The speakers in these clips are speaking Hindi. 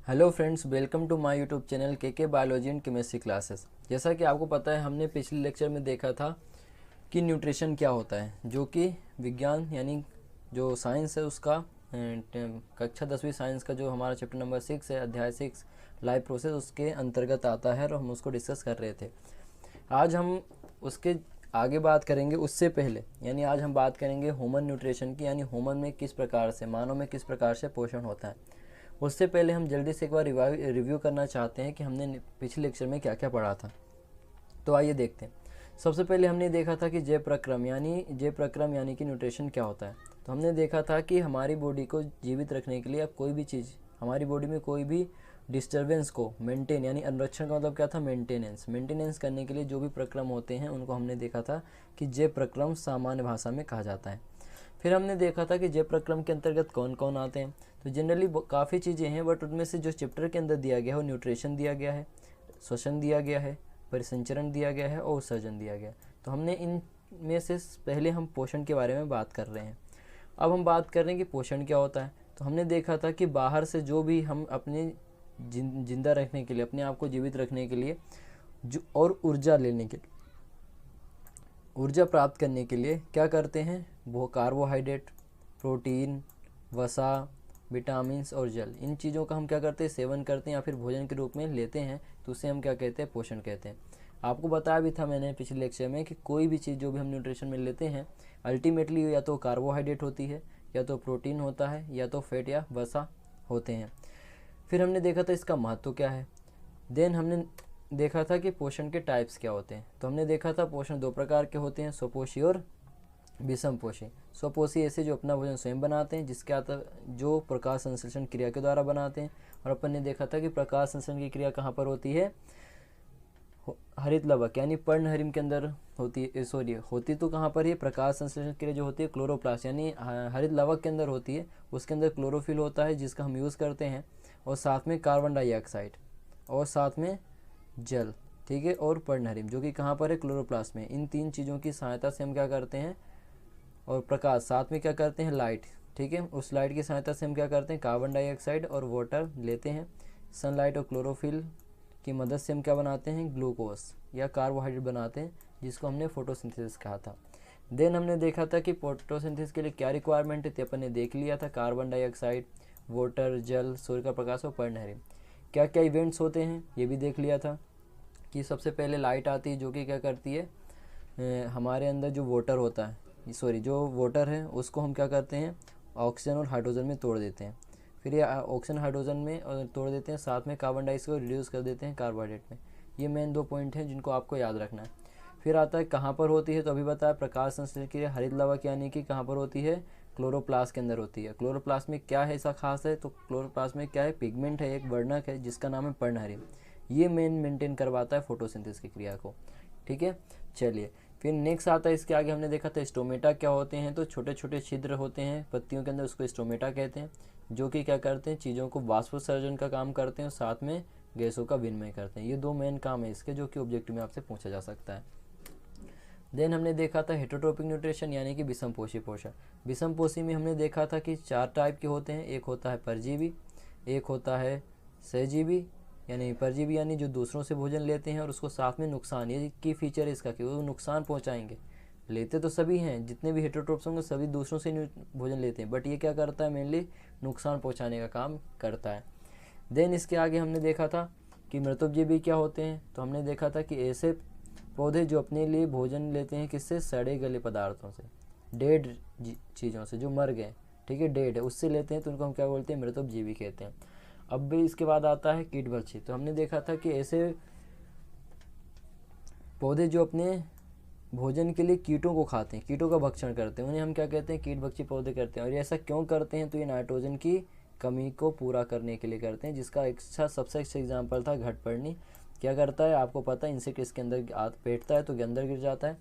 Hello friends, welcome to my YouTube channel के बायोलॉजी एंड केमिस्ट्री क्लासेस। जैसा कि आपको पता है, हमने पिछले लेक्चर में देखा था कि न्यूट्रिशन क्या होता है, जो कि विज्ञान यानी जो साइंस है उसका कक्षा 10वीं साइंस का जो हमारा चैप्टर नंबर 6 है, अध्याय 6 लाइफ प्रोसेस, उसके अंतर्गत आता है और हम उसको डिस्कस कर रहे थे। आज हम उसके आगे बात करेंगे। उससे पहले यानी आज हम बात करेंगे ह्यूमन न्यूट्रिशन की, यानी ह्यूमन में किस प्रकार से, मानव में किस प्रकार से पोषण होता है। उससे पहले हम जल्दी से एक बार रिव्यू करना चाहते हैं कि हमने पिछले लेक्चर में क्या क्या पढ़ा था। तो आइए देखते हैं। सबसे पहले हमने देखा था कि जय प्रक्रम यानी कि न्यूट्रिशन क्या होता है। तो हमने देखा था कि हमारी बॉडी को जीवित रखने के लिए अब कोई भी चीज़, हमारी बॉडी में कोई भी डिस्टर्बेंस को मेंटेन, यानी अनुरक्षण का मतलब क्या था, मेंटेनेंस करने के लिए जो भी प्रक्रम होते हैं उनको हमने देखा था कि जय प्रक्रम सामान्य भाषा में कहा जाता है। फिर हमने देखा था कि जय प्रक्रम के अंतर्गत कौन कौन आते हैं। तो जनरली काफ़ी चीज़ें हैं, बट उनमें से जो चैप्टर के अंदर दिया गया है वो न्यूट्रिशन दिया गया है, श्वसन दिया गया है, परिसंचरण दिया गया है और उत्सर्जन दिया गया है। तो हमने इन में से पहले हम पोषण के बारे में बात कर रहे हैं। अब हम बात कर रहे हैं कि पोषण क्या होता है। तो हमने देखा था कि बाहर से जो भी हम अपने जिंदा रखने के लिए, अपने आप को जीवित रखने के लिए जो और ऊर्जा लेने के, ऊर्जा प्राप्त करने के लिए क्या करते हैं, वो कार्बोहाइड्रेट, प्रोटीन, वसा, विटामिन्स और जल, इन चीज़ों का हम क्या करते हैं, सेवन करते हैं या फिर भोजन के रूप में लेते हैं। तो उसे हम क्या कहते हैं, पोषण कहते हैं। आपको बताया भी था मैंने पिछले लेक्चर में कि कोई भी चीज़ जो भी हम न्यूट्रिशन में लेते हैं अल्टीमेटली या तो कार्बोहाइड्रेट होती है, या तो प्रोटीन होता है, या तो फैट या वसा होते हैं। फिर हमने देखा था इसका महत्व क्या है। देन हमने देखा था कि पोषण के टाइप्स क्या होते हैं। तो हमने देखा था पोषण दो प्रकार के होते हैं, स्वपोषी और विषमपोषी। स्वपोषी ऐसे जो अपना भोजन स्वयं बनाते हैं, जिसके जो प्रकाश संश्लेषण क्रिया के द्वारा बनाते हैं। और अपन ने देखा था कि प्रकाश संश्लेषण की क्रिया कहाँ पर होती है, हरित लवक यानी पर्णहरिम के अंदर होती है। होती तो कहाँ पर है, प्रकाश संश्लेषण क्रिया जो होती है क्लोरोप्लास्ट यानी हरित लवक के अंदर होती है। उसके अंदर क्लोरोफिल होता है जिसका हम यूज़ करते हैं, और साथ में कार्बन डाइऑक्साइड, और साथ में जल, ठीक है, और पर्णहरिम जो कि कहाँ पर है, क्लोरोप्लास्ट में। इन तीन चीज़ों की सहायता से हम क्या करते हैं, और प्रकाश साथ में क्या करते हैं, लाइट, ठीक है, उस लाइट की सहायता से हम क्या करते हैं, कार्बन डाइऑक्साइड और वाटर लेते हैं। सनलाइट और क्लोरोफिल की मदद से हम क्या बनाते हैं, ग्लूकोज या कार्बोहाइड्रेट बनाते हैं, जिसको हमने फोटोसिंथेसिस कहा था। देन हमने देखा था कि फोटोसिंथेसिस के लिए क्या रिक्वायरमेंट है, अपन ने देख लिया था, कार्बन डाइऑक्साइड, वाटर, जल, सूर्य का प्रकाश और पर्णहरिम। क्या क्या इवेंट्स होते हैं ये भी देख लिया था कि सबसे पहले लाइट आती है जो कि क्या करती है, हमारे अंदर जो वाटर है उसको हम क्या करते हैं, ऑक्सीजन और हाइड्रोजन में तोड़ देते हैं। फिर ये ऑक्सीजन हाइड्रोजन में तोड़ देते हैं, साथ में कार्बन डाइऑक्साइड को रिड्यूस कर देते हैं कार्बोहाइड्रेट में। ये मेन दो पॉइंट हैं जिनको आपको याद रखना है। फिर आता है कहाँ पर होती है, तो अभी बताया प्रकाश संश्लेषण की हरित लवक यानी कि कहाँ पर होती है, क्लोरोप्लास्ट के अंदर होती है। क्लोरोप्लास्ट में क्या है ऐसा खास है, तो क्लोरोप्लास्ट में क्या है, पिगमेंट है, एक वर्णक है जिसका नाम है पर्णहरिम। ये मेंटेन करवाता है फोटोसिंथेसिस की क्रिया को, ठीक है। चलिए फिर नेक्स्ट आता है, इसके आगे हमने देखा था स्टोमेटा क्या होते हैं। तो छोटे छोटे छिद्र होते हैं पत्तियों के अंदर, उसको स्टोमेटा कहते हैं, जो कि क्या करते हैं, चीज़ों को वाष्पोत्सर्जन का काम करते हैं और साथ में गैसों का विनिमय करते हैं। ये दो मेन काम है इसके, जो कि ऑब्जेक्टिव में आपसे पूछा जा सकता है। देन हमने देखा था हेटरोट्रोपिक न्यूट्रिशन यानी कि विषमपोषी पोषण। विषमपोषी में हमने देखा था कि 4 टाइप के होते हैं। एक होता है परजीवी, एक होता है सहजीवी, यानी परजीवी यानी जो दूसरों से भोजन लेते हैं और उसको साथ में नुकसान, ये की फीचर है इसका कि वो नुकसान पहुंचाएंगे। लेते तो सभी हैं, जितने भी हेटरोट्रोप्स होंगे सभी दूसरों से भोजन लेते हैं, बट ये क्या करता है, मेनली नुकसान पहुंचाने का काम करता है। देन इसके आगे हमने देखा था कि मृतोपजीवी क्या होते हैं। तो हमने देखा था कि ऐसे पौधे जो अपने लिए भोजन लेते हैं किससे, सड़े गले पदार्थों से, डेड चीज़ों से जो मर गए, ठीक है, डेड है, उससे लेते हैं, तो उनको हम क्या बोलते हैं, मृतोपजीवी कहते हैं। अब भी इसके बाद आता है कीटभक्षी। तो हमने देखा था कि ऐसे पौधे जो अपने भोजन के लिए कीटों को खाते हैं, कीटों का भक्षण करते हैं, उन्हें हम क्या कहते हैं, कीटभक्षी पौधे करते हैं। और ये ऐसा क्यों करते हैं, तो ये नाइट्रोजन की कमी को पूरा करने के लिए करते हैं, जिसका सबसे अच्छा एग्जाम्पल था घटपर्णी। क्या करता है आपको पता है, इंसेक्ट इसके अंदर बैठता है तो ये अंदर गिर जाता है,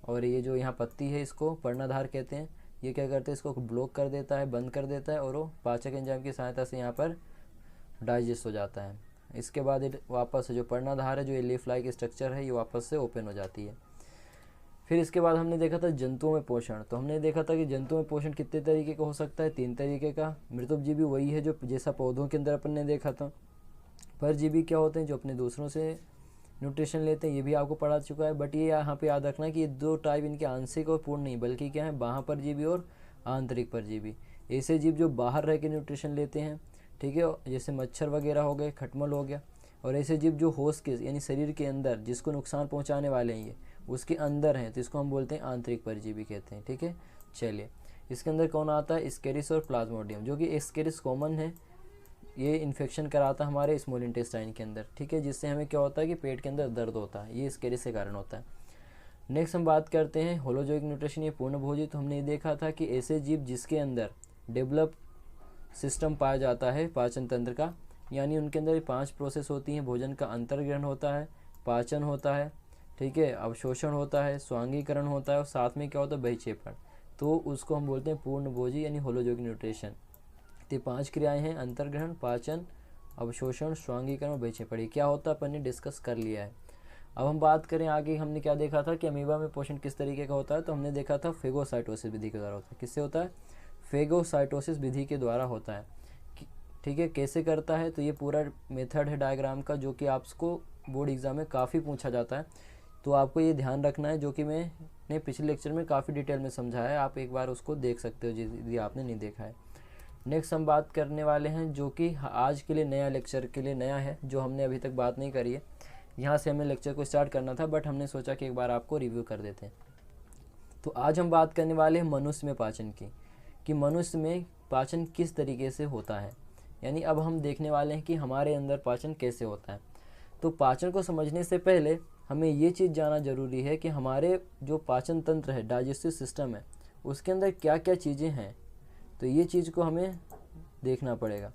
और ये जो यहाँ पत्ती है इसको पर्णाधार कहते हैं। ये क्या करते हैं, इसको ब्लॉक कर देता है, बंद कर देता है, और वो पाचक एंजाइम की सहायता से यहाँ पर डाइजेस्ट हो जाता है। इसके बाद वापस जो पर्णाधार है, जो ये लीफ लाइक स्ट्रक्चर है, ये वापस से ओपन हो जाती है। फिर इसके बाद हमने देखा था जंतुओं में पोषण। तो हमने देखा था कि जंतुओं में पोषण कितने तरीके का हो सकता है, 3 तरीके का। मृतोपजीवी वही है जो जैसा पौधों के अंदर अपन ने देखा था। परजीवी क्या होते हैं, जो अपने दूसरों से न्यूट्रिशन लेते हैं, ये भी आपको पढ़ा चुका है। बट ये यहाँ पे याद रखना कि ये 2 टाइप इनके आंशिक और पूर्ण नहीं, बल्कि क्या है, बाह्य परजीवी और आंतरिक परजीवी। ऐसे जीव जो बाहर रह के न्यूट्रिशन लेते हैं, ठीक है, जैसे मच्छर वगैरह हो गए, खटमल हो गया। और ऐसे जीव जो होस्ट के यानी शरीर के अंदर जिसको नुकसान पहुंचाने वाले हैं, ये उसके अंदर हैं, तो इसको हम बोलते हैं आंतरिक परजीवी कहते हैं। ठीक है, चलिए इसके अंदर कौन आता है, एस्केरिस और प्लाज्मोडियम। जो कि एस्केरिस कॉमन है, ये इन्फेक्शन कराता है हमारे स्मॉल इंटेस्टाइन के अंदर, ठीक है, जिससे हमें क्या होता है कि पेट के अंदर दर्द होता है, ये एस्केरिस के कारण होता है। नेक्स्ट हम बात करते हैं होलोजोइक न्यूट्रिशन, ये पूर्णभोजी। तो हमने ये देखा था कि ऐसे जीव जिसके अंदर डेवलप सिस्टम पाया जाता है पाचन तंत्र का, यानी उनके अंदर 5 प्रोसेस होती हैं। भोजन का अंतर्ग्रहण होता है, पाचन होता है, ठीक है, अवशोषण होता है, स्वांगीकरण होता है, और साथ में क्या होता है, बहिक्षेपण। तो उसको हम बोलते हैं पूर्णभोजी यानी होलोजोइक न्यूट्रिशन। तो 5 क्रियाएं हैं, अंतर्ग्रहण, पाचन, अवशोषण, स्वांगीकरण और बहिक्षेपण। क्या होता है अपन ने डिस्कस कर लिया है। अब हम बात करें आगे, हमने क्या देखा था कि अमीबा में पोषण किस तरीके का होता है। तो हमने देखा था फेगोसाइटोसिस विधि के द्वारा होता है। किससे होता है, फेगोसाइटोसिस विधि के द्वारा होता है। ठीक है, कैसे करता है, तो ये पूरा मेथड है डायग्राम का, जो कि आपको बोर्ड एग्जाम में काफ़ी पूछा जाता है। तो आपको ये ध्यान रखना है, जो कि मैंने पिछले लेक्चर में काफ़ी डिटेल में समझाया है, आप एक बार उसको देख सकते हो यदि आपने नहीं देखा है। नेक्स्ट हम बात करने वाले हैं, जो कि आज के लिए नया, लेक्चर के लिए नया है, जो हमने अभी तक बात नहीं करी है। यहाँ से हमें लेक्चर को स्टार्ट करना था, बट हमने सोचा कि एक बार आपको रिव्यू कर देते हैं। तो आज हम बात करने वाले हैं मनुष्य में पाचन की, कि मनुष्य में पाचन किस तरीके से होता है। यानी अब हम देखने वाले हैं कि हमारे अंदर पाचन कैसे होता है। तो पाचन को समझने से पहले हमें ये चीज़ जानना ज़रूरी है कि हमारे जो पाचन तंत्र है, डाइजेस्टिव सिस्टम है, उसके अंदर क्या क्या चीज़ें हैं। तो ये चीज़ को हमें देखना पड़ेगा।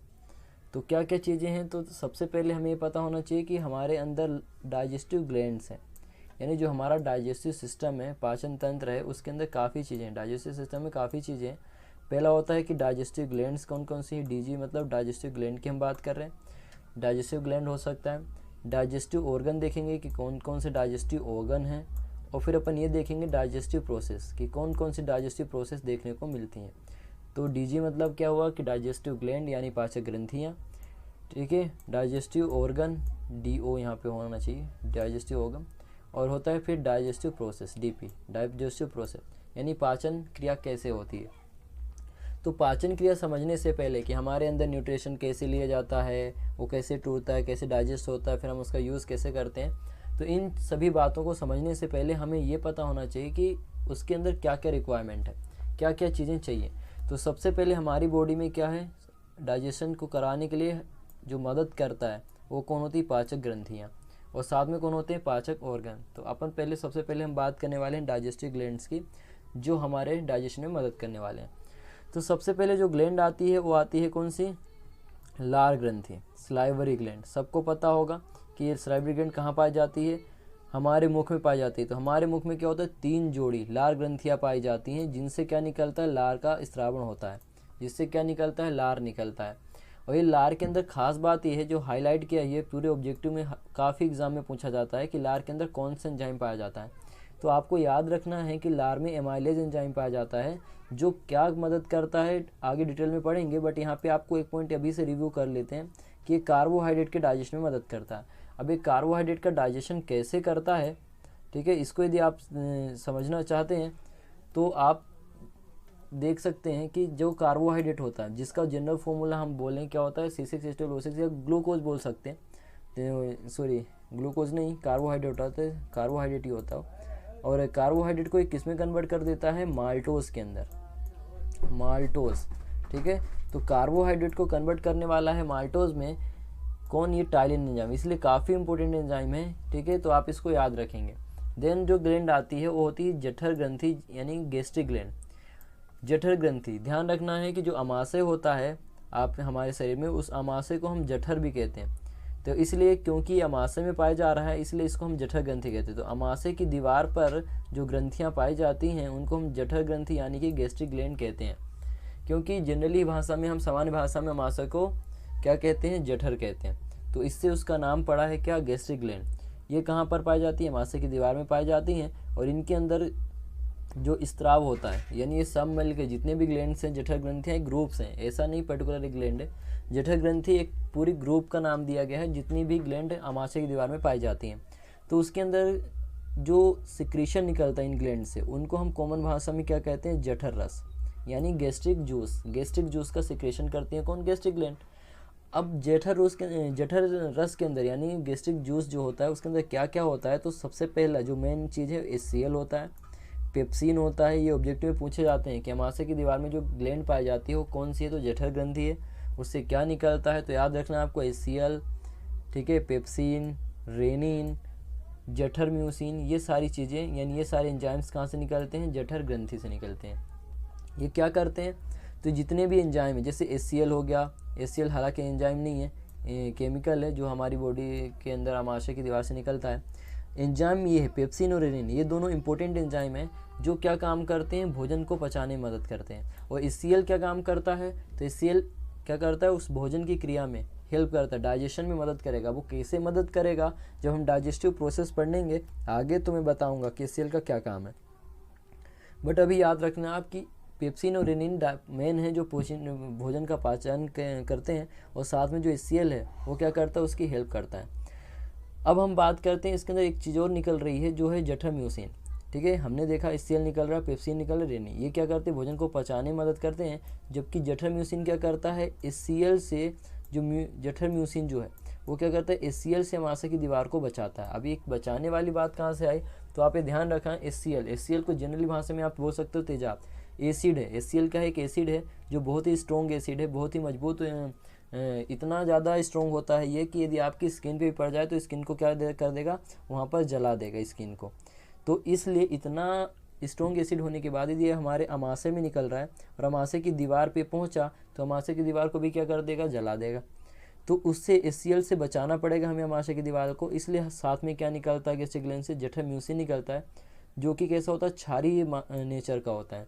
तो क्या क्या चीज़ें हैं, तो सबसे पहले हमें ये पता होना चाहिए कि हमारे अंदर डाइजेस्टिव ग्लैंड्स हैं। यानी जो हमारा डाइजेस्टिव सिस्टम है, पाचन तंत्र है, उसके अंदर काफ़ी चीज़ें हैं। डाइजेस्टिव सिस्टम में काफ़ी चीज़ें हैं। पहला होता है कि डाइजेस्टिव ग्लैंड्स कौन कौन सी है, डीजी मतलब डाइजेस्टिव ग्लैंड की हम बात कर रहे हैं। डाइजेस्टिव ग्लैंड हो सकता है। डाइजेस्टिव ऑर्गन देखेंगे कि कौन कौन से डाइजेस्टिव ऑर्गन हैं। और फिर अपन ये देखेंगे डाइजेस्टिव प्रोसेस, कि कौन कौन सी डाइजेस्टिव प्रोसेस देखने को मिलती हैं। तो डीजी मतलब क्या हुआ कि डाइजेस्टिव ग्लैंड यानी पाचक ग्रंथियाँ, ठीक है। डाइजेस्टिव ऑर्गन, डीओ यहाँ पे होना चाहिए, डाइजेस्टिव ऑर्गन। और होता है फिर digestive process, DP, digestive process, यानी पाचन क्रिया कैसे होती है। तो पाचन क्रिया समझने से पहले कि हमारे अंदर न्यूट्रिशन कैसे लिया जाता है, वो कैसे टूटता है, कैसे डाइजेस्ट होता है, फिर हम उसका यूज़ कैसे करते हैं, तो इन सभी बातों को समझने से पहले हमें ये पता होना चाहिए कि उसके अंदर क्या क्या रिक्वायरमेंट है, क्या क्या चीज़ें चाहिए। तो सबसे पहले हमारी बॉडी में क्या है, डाइजेशन को कराने के लिए जो मदद करता है वो कौन होती है, पाचक ग्रंथियाँ, और साथ में कौन होते हैं, पाचक ऑर्गन। तो अपन पहले सबसे पहले हम बात करने वाले हैं डाइजेस्टिव ग्लैंड्स की, जो हमारे डाइजेशन में मदद करने वाले हैं। तो सबसे पहले जो ग्लैंड आती है वो आती है कौन सी, लार ग्रंथि, स्लाइवरी ग्लैंड। सबको पता होगा कि ये स्लाइवरी ग्लैंड कहाँ पाई जाती है, हमारे मुख में पाई जाती है। तो हमारे मुख में क्या होता है, 3 जोड़ी लार ग्रंथियाँ पाई जाती हैं, जिनसे क्या निकलता है, लार का स्रावण होता है, जिससे क्या निकलता है, लार निकलता है। और ये लार के अंदर खास बात ये है, जो हाईलाइट किया है पूरे ऑब्जेक्टिव में, काफ़ी एग्जाम में पूछा जाता है कि लार के अंदर कौन सा एंजाइम पाया जाता है। तो आपको याद रखना है कि लार में एमाइलेज एंजाइम पाया जाता है, जो क्या मदद करता है आगे डिटेल में पढ़ेंगे, बट यहाँ पे आपको एक पॉइंट अभी से रिव्यू कर लेते हैं कि ये कार्बोहाइड्रेट के डाइजेशन में मदद करता है। अब ये कार्बोहाइड्रेट का डाइजेशन कैसे करता है, ठीक है, इसको यदि आप समझना चाहते हैं तो आप देख सकते हैं कि जो कार्बोहाइड्रेट होता है, जिसका जनरल फॉर्मूला हम बोलें क्या होता है, C6H12O6 या ग्लूकोज बोल सकते हैं, सॉरी ग्लूकोज नहीं, कार्बोहाइड्रेट होता है, कार्बोहाइड्रेट ही होता है। और कार्बोहाइड्रेट को एक किस में कन्वर्ट कर देता है, माल्टोज के अंदर, माल्टोज, ठीक है। तो कार्बोहाइड्रेट को कन्वर्ट करने वाला है माल्टोज में कौन, ये टाइलिन एंजाइम, इसलिए काफ़ी इंपॉर्टेंट एंजाइम है, ठीक है। तो आप इसको याद रखेंगे। देन जो ग्लैंड आती है वो होती है जठर ग्रंथि यानी गैस्ट्रिक ग्लैंड। जठर ग्रंथि, ध्यान रखना है कि जो अमाशय होता है आप हमारे शरीर में, उस अमाशय को हम जठर भी कहते हैं। तो इसलिए क्योंकि अमाशय में पाया जा रहा है, इसलिए इसको हम जठर ग्रंथि कहते हैं। तो अमाशय की दीवार पर जो ग्रंथियां पाई जाती हैं उनको हम जठर ग्रंथि यानी कि गैस्ट्रिक ग्लैंड कहते हैं। क्योंकि जनरली भाषा में हम, सामान्य भाषा में अमाशय को क्या कहते हैं, जठर कहते हैं। तो इससे उसका नाम पड़ा है क्या, गैस्ट्रिक ग्लैंड। ये कहाँ पर पाई जाती है, अमाशय की दीवार में पाई जाती हैं। और इनके अंदर जो स्त्राव होता है, यानी ये सब मिल के जितने भी ग्लैंड्स हैं, जठर ग्रंथियाँ ग्रुप्स हैं, ऐसा नहीं पर्टिकुलर एक ग्लैंड है। जठर ग्रंथि एक पूरी ग्रुप का नाम दिया गया है, जितनी भी ग्लैंड आमाशय की दीवार में पाई जाती हैं। तो उसके अंदर जो सिक्रीशन निकलता है इन ग्लैंड से, उनको हम कॉमन भाषा में क्या कहते हैं, जठर रस, यानी गैस्ट्रिक जूस। गैस्ट्रिक जूस का सिक्रेशन करती है कौन, गैस्ट्रिक ग्लैंड। अब जठर रस के अंदर यानी गैस्ट्रिक जूस जो होता है उसके अंदर क्या क्या होता है, तो सबसे पहला जो मेन चीज़ है HCl होता है, पेप्सिन होता है। ये ऑब्जेक्टिव में पूछे जाते हैं कि आमाशय की दीवार में जो ग्लैंड पाई जाती है वो कौन सी है, तो जठर ग्रंथि है। उससे क्या निकलता है, तो याद रखना आपको HCl, ठीक है, पेप्सिन, रेनिन, जठर म्यूसिन, ये सारी चीज़ें यानी ये सारे एंजाइम्स कहाँ से निकलते हैं, जठर ग्रंथि से निकलते हैं। ये क्या करते हैं, तो जितने भी एंजाइम है, जैसे HCl हो गया, HCl हालांकि एंजाइम नहीं है, केमिकल है जो हमारी बॉडी के अंदर आमाशय की दीवार से निकलता है। एंजाइम ये है पेप्सिन और रेनिन, ये दोनों इंपॉर्टेंट एंजाइम हैं जो क्या काम करते हैं, भोजन को पचाने में मदद करते हैं। और HCl क्या काम करता है, तो HCl क्या करता है, उस भोजन की क्रिया में हेल्प करता है, डाइजेशन में मदद करेगा। वो कैसे मदद करेगा, जब हम डाइजेस्टिव प्रोसेस पढ़ेंगे आगे तो मैं बताऊंगा कि HCl का क्या काम है। बट अभी याद रखना आप कि पेप्सिन और रेनिन मेन है जो भोजन का पाचन करते हैं, और साथ में जो HCl है वो क्या करता है, उसकी हेल्प करता है। अब हम बात करते हैं इसके अंदर एक चीज़ और निकल रही है जो है जठर म्यूसिन। ठीक है, हमने देखा HCl निकल रहा है, पेप्सिन निकल रहा है, रेनिन, ये क्या करते हैं, भोजन को पचाने में मदद करते हैं। जबकि जठर म्यूसिन क्या करता है, HCl से जो जठर म्यूसिन जो है वो क्या करता है, HCl से आमाशय की दीवार को बचाता है। अभी एक बचाने वाली बात कहाँ से आई, तो आप ये ध्यान रखें, HCl को जनरली भाषा में आप बोल सकते हो तेजाब, एसिड है। HCl का एक एसिड है जो बहुत ही स्ट्रॉन्ग एसिड है, बहुत ही मजबूत, इतना ज़्यादा स्ट्रॉन्ग होता है ये कि यदि आपकी स्किन पे भी पड़ जाए तो स्किन को क्या कर देगा, वहाँ पर जला देगा स्किन को। तो इसलिए इतना स्ट्रॉन्ग एसिड होने के बाद यदि ये हमारे आमाशय में निकल रहा है और आमाशय की दीवार पे पहुँचा तो आमाशय की दीवार को भी क्या कर देगा, जला देगा। तो उससे HCl से बचाना पड़ेगा हमें आमाशय की दीवार को। इसलिए साथ में क्या निकलता है, गैस्ट्रिक ग्लैंड से जठर म्यूसिन निकलता है, जो कि कैसा होता है, क्षारीय नेचर का होता है।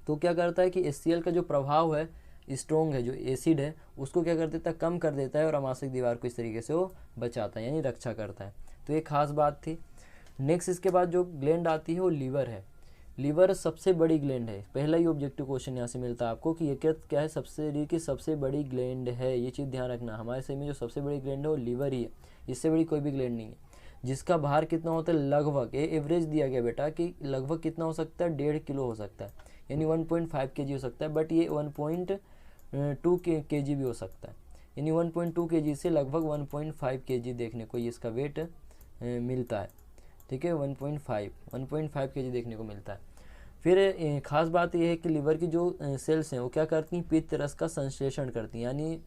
तो क्या करता है कि HCl का जो प्रभाव है, स्ट्रॉन्ग है, जो एसिड है उसको क्या कर देता है, कम कर देता है, और आमाशय की दीवार को इस तरीके से वो बचाता है, यानी रक्षा करता है। तो ये खास बात थी। नेक्स्ट इसके बाद जो ग्लैंड आती है वो लीवर है। लीवर सबसे बड़ी ग्लैंड है, पहला ही ऑब्जेक्टिव क्वेश्चन यहाँ से मिलता है आपको कि ये क्या है, शरीर की सबसे बड़ी ग्लैंड है। ये चीज़ ध्यान रखना, हमारे शरीर में जो सबसे बड़ी ग्लैंड है वो लीवर ही है, इससे बड़ी कोई भी ग्लैंड नहीं है। जिसका भार कितना होता है, लगभग ये एवरेज दिया गया बेटा कि लगभग कितना हो सकता है, 1.5 किलो हो सकता है, यानी 1.5 kg हो सकता है। बट ये 1.2 kg भी हो सकता है, यानी 1.2 kg से लगभग 1.5 kg देखने को ये इसका वेट मिलता है। ठीक है, 1.5 kg देखने को मिलता है। फिर खास बात यह है कि लीवर की जो सेल्स हैं वो क्या करती हैं, पित्त रस का संश्लेषण करती हैं, यानी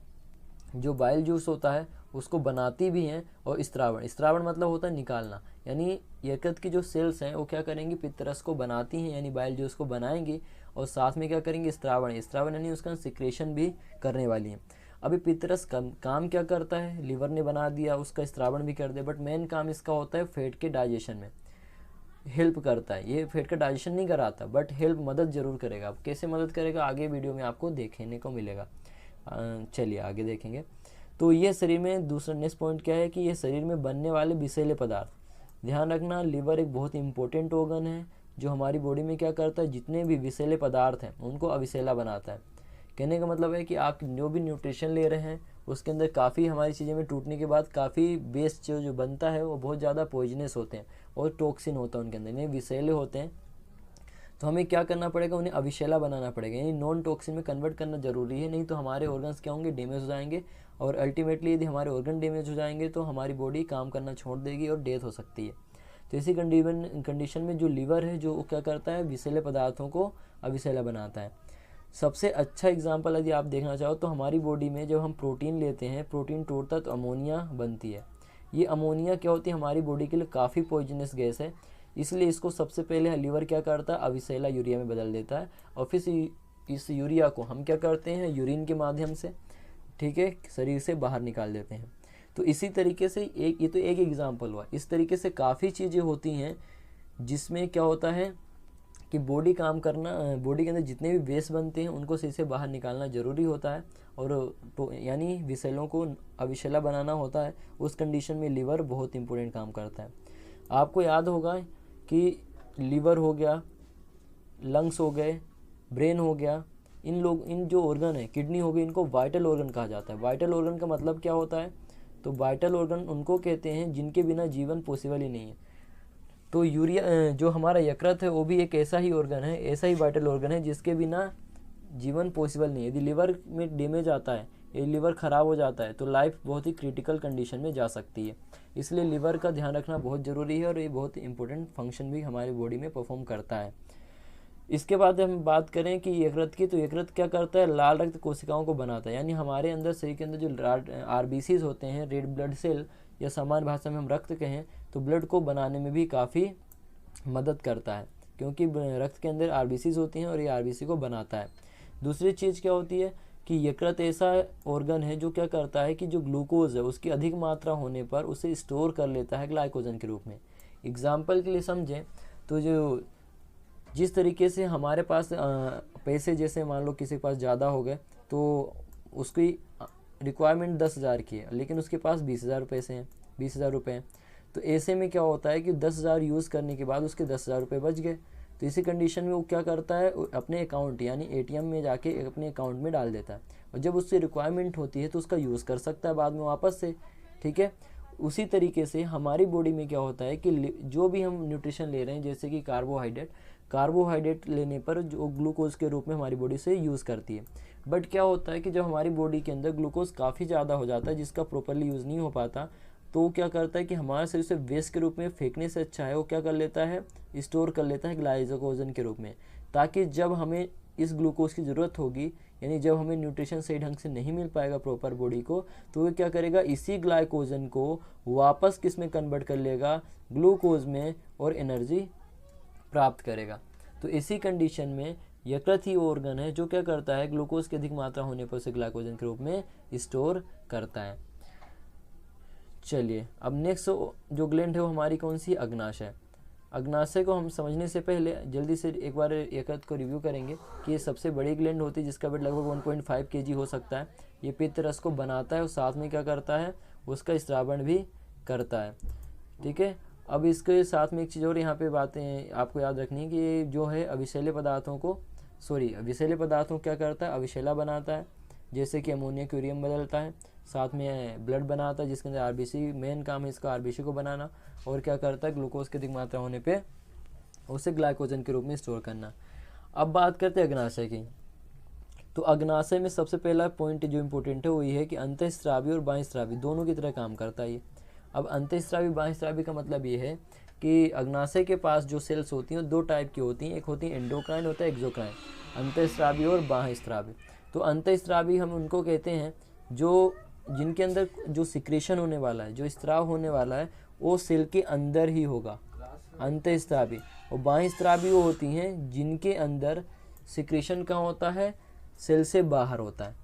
जो बाइल जूस होता है उसको बनाती भी हैं। और स्त्रावण मतलब होता है निकालना, यानी यकृत की जो सेल्स हैं वो क्या करेंगी, पित्त रस को बनाती हैं, यानी बाइल जूस को बनाएंगी, और साथ में क्या करेंगे, स्त्रावण यानी उसका सिक्रेशन भी करने वाली हैं। अभी पित्त रस काम क्या करता है, लीवर ने बना दिया, उसका स्त्रावण भी कर दे, बट मेन काम इसका होता है फैट के डाइजेशन में हेल्प करता है। ये फैट का डाइजेशन नहीं कराता, बट मदद जरूर करेगा। अब कैसे मदद करेगा आगे वीडियो में आपको देखने को मिलेगा। चलिए आगे देखेंगे। तो ये शरीर में दूसरा नेक्स्ट पॉइंट क्या है कि ये शरीर में बनने वाले विषैले पदार्थ, ध्यान रखना, लीवर एक बहुत इंपॉर्टेंट ऑर्गन है जो हमारी बॉडी में क्या करता है, जितने भी विषैले पदार्थ हैं उनको अविषैला बनाता है। कहने का मतलब है कि आप जो भी न्यूट्रिशन ले रहे हैं उसके अंदर काफ़ी हमारी चीज़ें में टूटने के बाद काफ़ी वेस्ट जो बनता है वो बहुत ज़्यादा पॉइजनस होते हैं और टॉक्सिन होता है उनके अंदर, यानी विषैले होते हैं। तो हमें क्या करना पड़ेगा, उन्हें अविषैला बनाना पड़ेगा, यानी नॉन टॉक्सिन में कन्वर्ट करना जरूरी है, नहीं तो हमारे ऑर्गन्स क्या होंगे, डैमेज हो जाएंगे। और अल्टीमेटली यदि हमारे ऑर्गन डैमेज हो जाएंगे तो हमारी बॉडी काम करना छोड़ देगी और डेथ हो सकती है। तो इसी कंडीशन में जो लीवर है जो क्या करता है, विषैले पदार्थों को अविषैला बनाता है। सबसे अच्छा एग्जाम्पल यदि आप देखना चाहो तो हमारी बॉडी में जब हम प्रोटीन लेते हैं, प्रोटीन टूटता है तो अमोनिया बनती है। ये अमोनिया क्या होती है, हमारी बॉडी के लिए काफ़ी पॉइजनस गैस है, इसलिए इसको सबसे पहले लीवर क्या करता है, अविषैला यूरिया में बदल देता है। और फिर इस यूरिया को हम क्या करते हैं, यूरिन के माध्यम से, ठीक है, शरीर से बाहर निकाल देते हैं। तो इसी तरीके से ये तो एक एग्जाम्पल हुआ। इस तरीके से काफ़ी चीज़ें होती हैं जिसमें क्या होता है कि बॉडी काम करना, बॉडी के अंदर जितने भी वेस्ट बनते हैं उनको शरीर से बाहर निकालना ज़रूरी होता है, और तो यानी विषैलों को अविषैला बनाना होता है। उस कंडीशन में लीवर बहुत इंपॉर्टेंट काम करता है। आपको याद होगा कि लीवर हो गया, लंग्स हो गए, ब्रेन हो गया, इन जो ऑर्गन है, किडनी हो गई, इनको वाइटल ऑर्गन कहा जाता है। वाइटल ऑर्गन का मतलब क्या होता है? तो वाइटल ऑर्गन उनको कहते हैं जिनके बिना जीवन पॉसिबल ही नहीं है। तो यूरिया जो हमारा यकृत है वो भी एक ऐसा ही ऑर्गन है, ऐसा ही वाइटल ऑर्गन है जिसके बिना जीवन पॉसिबल नहीं है। यदि लिवर में डैमेज आता है, ये लिवर ख़राब हो जाता है तो लाइफ बहुत ही क्रिटिकल कंडीशन में जा सकती है। इसलिए लिवर का ध्यान रखना बहुत ज़रूरी है और ये बहुत इंपॉर्टेंट फंक्शन भी हमारी बॉडी में परफॉर्म करता है। इसके बाद हम बात करें कि यकृत की, तो यकृत क्या करता है? लाल रक्त कोशिकाओं को बनाता है। यानी हमारे अंदर शरीर के अंदर जो आरबीसीज होते हैं, रेड ब्लड सेल, या सामान्य भाषा में हम रक्त कहें तो ब्लड को बनाने में भी काफ़ी मदद करता है, क्योंकि रक्त के अंदर आरबीसीज होती हैं और ये आरबीसी को बनाता है। दूसरी चीज़ क्या होती है कि यकृत ऐसा ऑर्गन है जो क्या करता है कि जो ग्लूकोज है उसकी अधिक मात्रा होने पर उसे स्टोर कर लेता है ग्लाइकोजन के रूप में। एग्जाम्पल के लिए समझें तो जो जिस तरीके से हमारे पास पैसे, जैसे मान लो किसी के पास ज़्यादा हो गए तो उसकी रिक्वायरमेंट 10,000 की है, लेकिन उसके पास 20,000 पैसे हैं, 20,000 रुपये हैं। तो ऐसे में क्या होता है कि 10,000 यूज़ करने के बाद उसके 10,000 रुपये बच गए। तो इसी कंडीशन में वो क्या करता है, अपने अकाउंट यानी एटीएम में जाके अपने अकाउंट में डाल देता है, और जब उससे रिक्वायरमेंट होती है तो उसका यूज़ कर सकता है बाद में वापस से। ठीक है, उसी तरीके से हमारी बॉडी में क्या होता है कि जो भी हम न्यूट्रिशन ले रहे हैं, जैसे कि कार्बोहाइड्रेट लेने पर जो ग्लूकोज के रूप में हमारी बॉडी से यूज़ करती है। बट क्या होता है कि जब हमारी बॉडी के अंदर ग्लूकोज काफ़ी ज़्यादा हो जाता है जिसका प्रॉपरली यूज़ नहीं हो पाता, तो वो क्या करता है कि हमारे शरीर से वेस्ट के रूप में फेंकने से अच्छा है वो क्या कर लेता है, स्टोर कर लेता है ग्लाइकोजन के रूप में, ताकि जब हमें इस ग्लूकोज की ज़रूरत होगी, यानी जब हमें न्यूट्रिशन सही ढंग से नहीं मिल पाएगा प्रॉपर बॉडी को, तो वो क्या करेगा, इसी ग्लाइकोजन को वापस किस में कन्वर्ट कर लेगा, ग्लूकोज में, और एनर्जी प्राप्त करेगा। तो इसी कंडीशन में यकृत ही ऑर्गन है जो क्या करता है, ग्लूकोज की अधिक मात्रा होने पर उसे ग्लाइकोजन के रूप में स्टोर करता है। चलिए, अब नेक्स्ट जो ग्लैंड है वो हमारी कौन सी, अग्नाशय। अग्नाशय को हम समझने से पहले जल्दी से एक बार यकृत को रिव्यू करेंगे कि ये सबसे बड़ी ग्लैंड होती है जिसका वेट लगभग 1.5 kg हो सकता है। ये पित्त रस को बनाता है और साथ में क्या करता है, उसका स्रावण भी करता है। ठीक है, अब इसके साथ में एक चीज़ और यहाँ पे बातें आपको याद रखनी है कि जो है विषैले पदार्थों क्या करता है, अविशैला बनाता है, जैसे कि अमोनिया क्यूरियम बदलता है, साथ में ब्लड बनाता है जिसके अंदर आरबीसी मेन काम है इसका, आरबीसी को बनाना, और क्या करता है, ग्लूकोज की अधिक मात्रा होने पे उसे ग्लाइकोजन के रूप में स्टोर करना। अब बात करते हैं अग्नाशय की। तो अग्नाशय में सबसे पहला पॉइंट जो इम्पोर्टेंट है वो ये है कि अंतःस्रावी और बाह्यस्रावी दोनों की तरह काम करता है ये। अब अंतःस्रावी बाह्यस्रावी का मतलब ये है कि अग्नाशय के पास जो सेल्स होती हैं दो टाइप की होती हैं, एक होती है एंडोक्राइन, होता है एक्सोक्राइन, अंतःस्रावी और बाह्यस्रावी। तो अंतःस्रावी हम उनको कहते हैं जो जिनके अंदर जो सिक्रेशन होने वाला है, जो स्त्राव होने वाला है वो सेल के अंदर ही होगा, अंतःस्रावी। और बाह्यस्रावी वो होती हैं जिनके अंदर सिक्रेशन कहाँ होता है, सेल से बाहर होता है।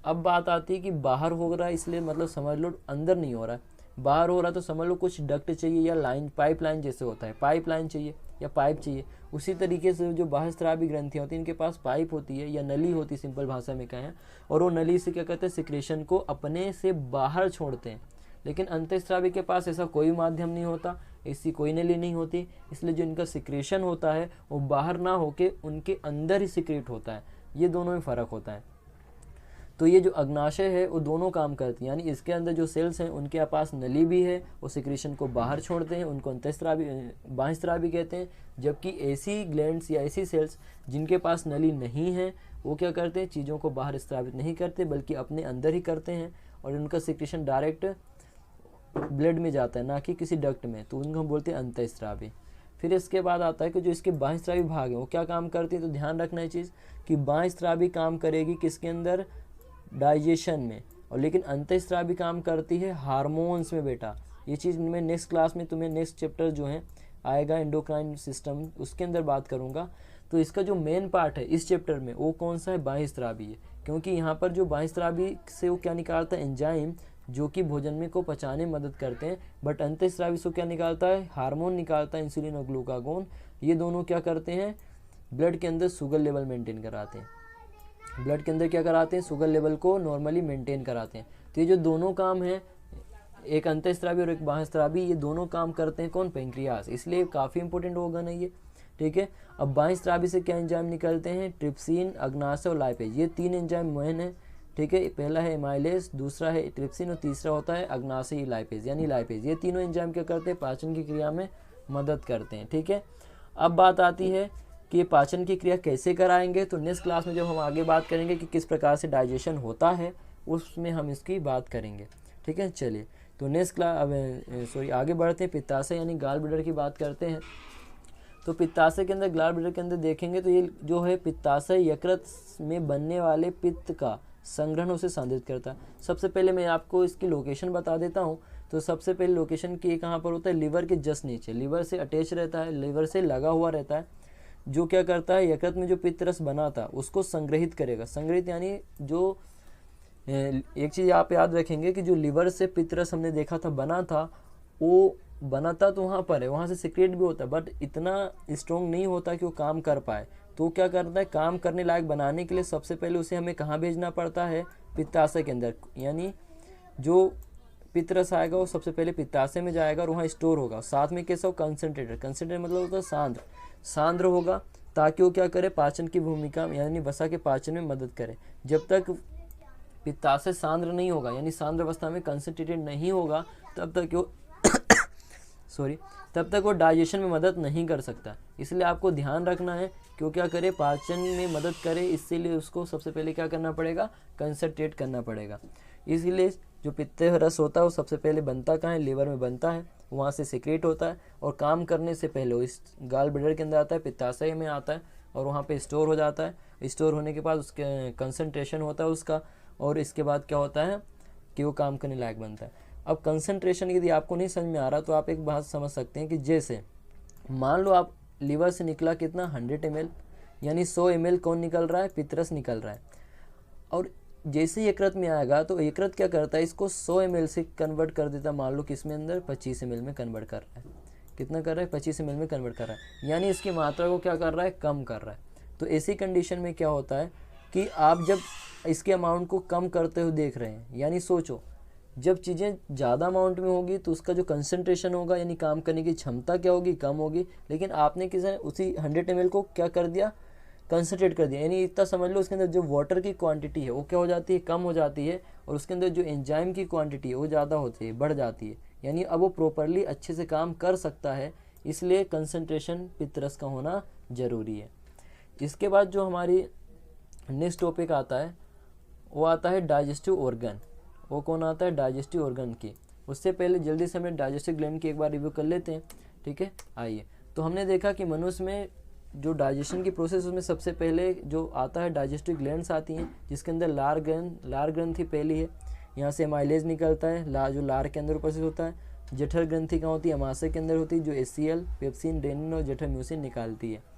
अब बात आती है कि बाहर हो रहा है इसलिए मतलब समझ लो अंदर नहीं हो रहा है, बाहर हो रहा तो समझ लो कुछ डक्ट चाहिए या लाइन, पाइप लाइन जैसे होता है, पाइप लाइन चाहिए या पाइप चाहिए। उसी तरीके से जो बाह्यस्रावी ग्रंथियाँ होती हैं इनके पास पाइप होती है या नली होती है, सिंपल भाषा में कहें, और वो नली से क्या करते हैं, सिक्रेशन को अपने से बाहर छोड़ते हैं। लेकिन अंतःस्रावी के पास ऐसा कोई माध्यम नहीं होता, ऐसी कोई नली नहीं होती, इसलिए जो इनका सिक्रेशन होता है वो बाहर ना होके उनके अंदर ही सिक्रेट होता है। ये दोनों में फ़र्क होता है। तो ये जो अग्नाशय है वो दोनों काम करती हैं, यानी इसके अंदर जो सेल्स हैं उनके पास नली भी है, वो सिक्रेशन को बाहर छोड़ते हैं, उनको अंतःस्रावी बाह्यस्रावी कहते हैं। जबकि ऐसी ग्लैंड्स या ऐसी सेल्स जिनके पास नली नहीं है वो क्या करते हैं, चीज़ों को बाहर स्रावित नहीं करते बल्कि अपने अंदर ही करते हैं, और उनका सिक्रेशन डायरेक्ट ब्लड में जाता है, ना कि किसी डक्ट में, तो उनको हम बोलते हैं अंतःस्रावी। फिर इसके बाद आता है कि जो इसके बाह्यस्रावी भाग हैं वो क्या काम करती है। तो ध्यान रखना है चीज़ कि बाह्यस्रावी काम करेगी किसके अंदर, डाइजेशन में, और लेकिन अंतःस्रावी काम करती है हार्मोन्स में। बेटा ये चीज़ मैं नेक्स्ट क्लास में तुम्हें नेक्स्ट चैप्टर जो है आएगा एंडोक्राइन सिस्टम, उसके अंदर बात करूँगा। तो इसका जो मेन पार्ट है इस चैप्टर में वो कौन सा है, बाह्यस्रावी है, क्योंकि यहाँ पर जो बाह्यस्रावी से वो क्या निकालता है, एंजाइम, जो कि भोजन में को पचाने में मदद करते हैं। बट अंतःस्रावी से क्या निकालता है, हार्मोन निकालता है, इंसुलिन और ग्लूकागोन। ये दोनों क्या करते हैं, ब्लड के अंदर शुगर लेवल मेंटेन कराते हैं, ब्लड के अंदर क्या कराते हैं, शुगर लेवल को नॉर्मली मेंटेन कराते हैं। तो ये जो दोनों काम हैं, एक अंतःस्रावी और एक बाह्यस्रावी, ये दोनों काम करते हैं कौन, पेंक्रियास। इसलिए काफ़ी इंपॉर्टेंट ऑर्गन है ये। ठीक है। अब बाईं स्रावी से क्या एंजाइम निकलते हैं, ट्रिप्सिन, अग्नाशय और लाइपेज, ये 3 एंजाइम मेन है, ठीक है। पहला है एमाइलेज, दूसरा है ट्रिप्सिन और तीसरा होता है अग्नाशय लाइपेज यानी लाइपेज। ये तीनों एंजाइम क्या करते हैं, पाचन की क्रिया में मदद करते हैं, ठीक है। अब बात आती है कि पाचन की क्रिया कैसे कराएंगे, तो नेक्स्ट क्लास में जब हम आगे बात करेंगे कि किस प्रकार से डाइजेशन होता है, उसमें हम इसकी बात करेंगे, ठीक है। चलिए, तो नेक्स्ट क्लास अब आगे बढ़ते हैं, पित्ताशय यानी गॉल ब्लैडर की बात करते हैं। तो पित्ताशय के अंदर, गॉल ब्लैडर के अंदर देखेंगे तो ये जो है पित्ताशय यकृत में बनने वाले पित्त का संग्रहण उसे सांद्रित करता है। सबसे पहले मैं आपको इसकी लोकेशन बता देता हूँ। तो सबसे पहले लोकेशन की कहाँ पर होता है, लिवर के जस्ट नीचे, लिवर से अटैच रहता है, लिवर से लगा हुआ रहता है, जो क्या करता है, यकृत में जो पित्त रस बना था उसको संग्रहित करेगा। संग्रहित यानी जो एक चीज़ आप याद रखेंगे कि जो लिवर से पित्त रस हमने देखा था बना था, वो बनाता तो वहाँ पर है, वहाँ से सिक्रेट भी होता है, बट इतना स्ट्रॉन्ग नहीं होता कि वो काम कर पाए। तो क्या करता है, काम करने लायक बनाने के लिए सबसे पहले उसे हमें कहाँ भेजना पड़ता है, पित्ताशय के अंदर। यानी जो पित्त रस आएगा वो सबसे पहले पित्ताशय में जाएगा और वहाँ स्टोर होगा। साथ में कैसा हो, कंसनट्रेटेड, कंसनट्रेटेड मतलब होता है सांद्र, सांद्र होगा, ताकि वो क्या करे, पाचन की भूमिका यानी वसा के पाचन में मदद करे। जब तक पित्ताशय सांद्र नहीं होगा यानी सांद्र अवस्था में कंसनट्रेटेड नहीं होगा, तब तक वो तब तक वो डाइजेशन में मदद नहीं कर सकता। इसलिए आपको ध्यान रखना है कि वो क्या करे, पाचन में मदद करे, इसीलिए उसको सबसे पहले क्या करना पड़ेगा, कंसनट्रेट करना पड़ेगा। इसीलिए जो पित्त रस होता है वो सबसे पहले बनता कहाँ है, लिवर में बनता है, वहाँ से सिक्रेट होता है और काम करने से पहले वो इस गॉल ब्लैडर के अंदर आता है, पित्ताशय में आता है और वहाँ पे स्टोर हो जाता है। स्टोर होने के बाद उसके कंसंट्रेशन होता है उसका, और इसके बाद क्या होता है कि वो काम करने लायक बनता है। अब कंसंट्रेशन यदि आपको नहीं समझ में आ रहा तो आप एक बात समझ सकते हैं कि जैसे मान लो आप लीवर से निकला कितना, 100 ml, यानी 100 ml कौन निकल रहा है, पित्तरस निकल रहा है। और जैसे ही यकृत में आएगा तो यकृत क्या करता है, इसको 100 ml से कन्वर्ट कर देता है, मान लो किस में अंदर 25 ml में कन्वर्ट कर रहा है। कितना कर रहा है, 25 ml में कन्वर्ट कर रहा है, यानी इसकी मात्रा को क्या कर रहा है, कम कर रहा है। तो ऐसी कंडीशन में क्या होता है कि आप जब इसके अमाउंट को कम करते हुए देख रहे हैं, यानी सोचो जब चीज़ें ज़्यादा अमाउंट में होगी तो उसका जो कंसंट्रेशन होगा यानी काम करने की क्षमता क्या होगी, कम होगी। लेकिन आपने किसी उसी 100 ml को क्या कर दिया, कंसंट्रेट कर दिया, यानी इतना समझ लो उसके अंदर जो वाटर की क्वांटिटी है वो क्या हो जाती है, कम हो जाती है, और उसके अंदर जो एंजाइम की क्वांटिटी है वो ज़्यादा होती है, बढ़ जाती है, यानी अब वो प्रॉपरली अच्छे से काम कर सकता है। इसलिए कंसंट्रेशन पित्तरस का होना ज़रूरी है। इसके बाद जो हमारी नेक्स्ट टॉपिक आता है वो आता है डाइजेस्टिव ऑर्गन। वो कौन आता है, डाइजेस्टिव ऑर्गन की। उससे पहले जल्दी से हम डाइजेस्टिव ग्लैंड की एक बार रिव्यू कर लेते हैं, ठीक है। आइए, तो हमने देखा कि मनुष्य में जो डाइजेशन की प्रोसेस उसमें सबसे पहले जो आता है डाइजेस्टिव ग्लैंड्स आती हैं, जिसके अंदर लार ग्रंथि पहली है, यहाँ से माइलेज निकलता है, जो लार के अंदर उपस्थित होता है। जठर ग्रंथि कहाँ होती है, अमाशय के अंदर होती है, जो HCl, पेप्सिन, रेनिन और जठर म्यूसिन निकालती है।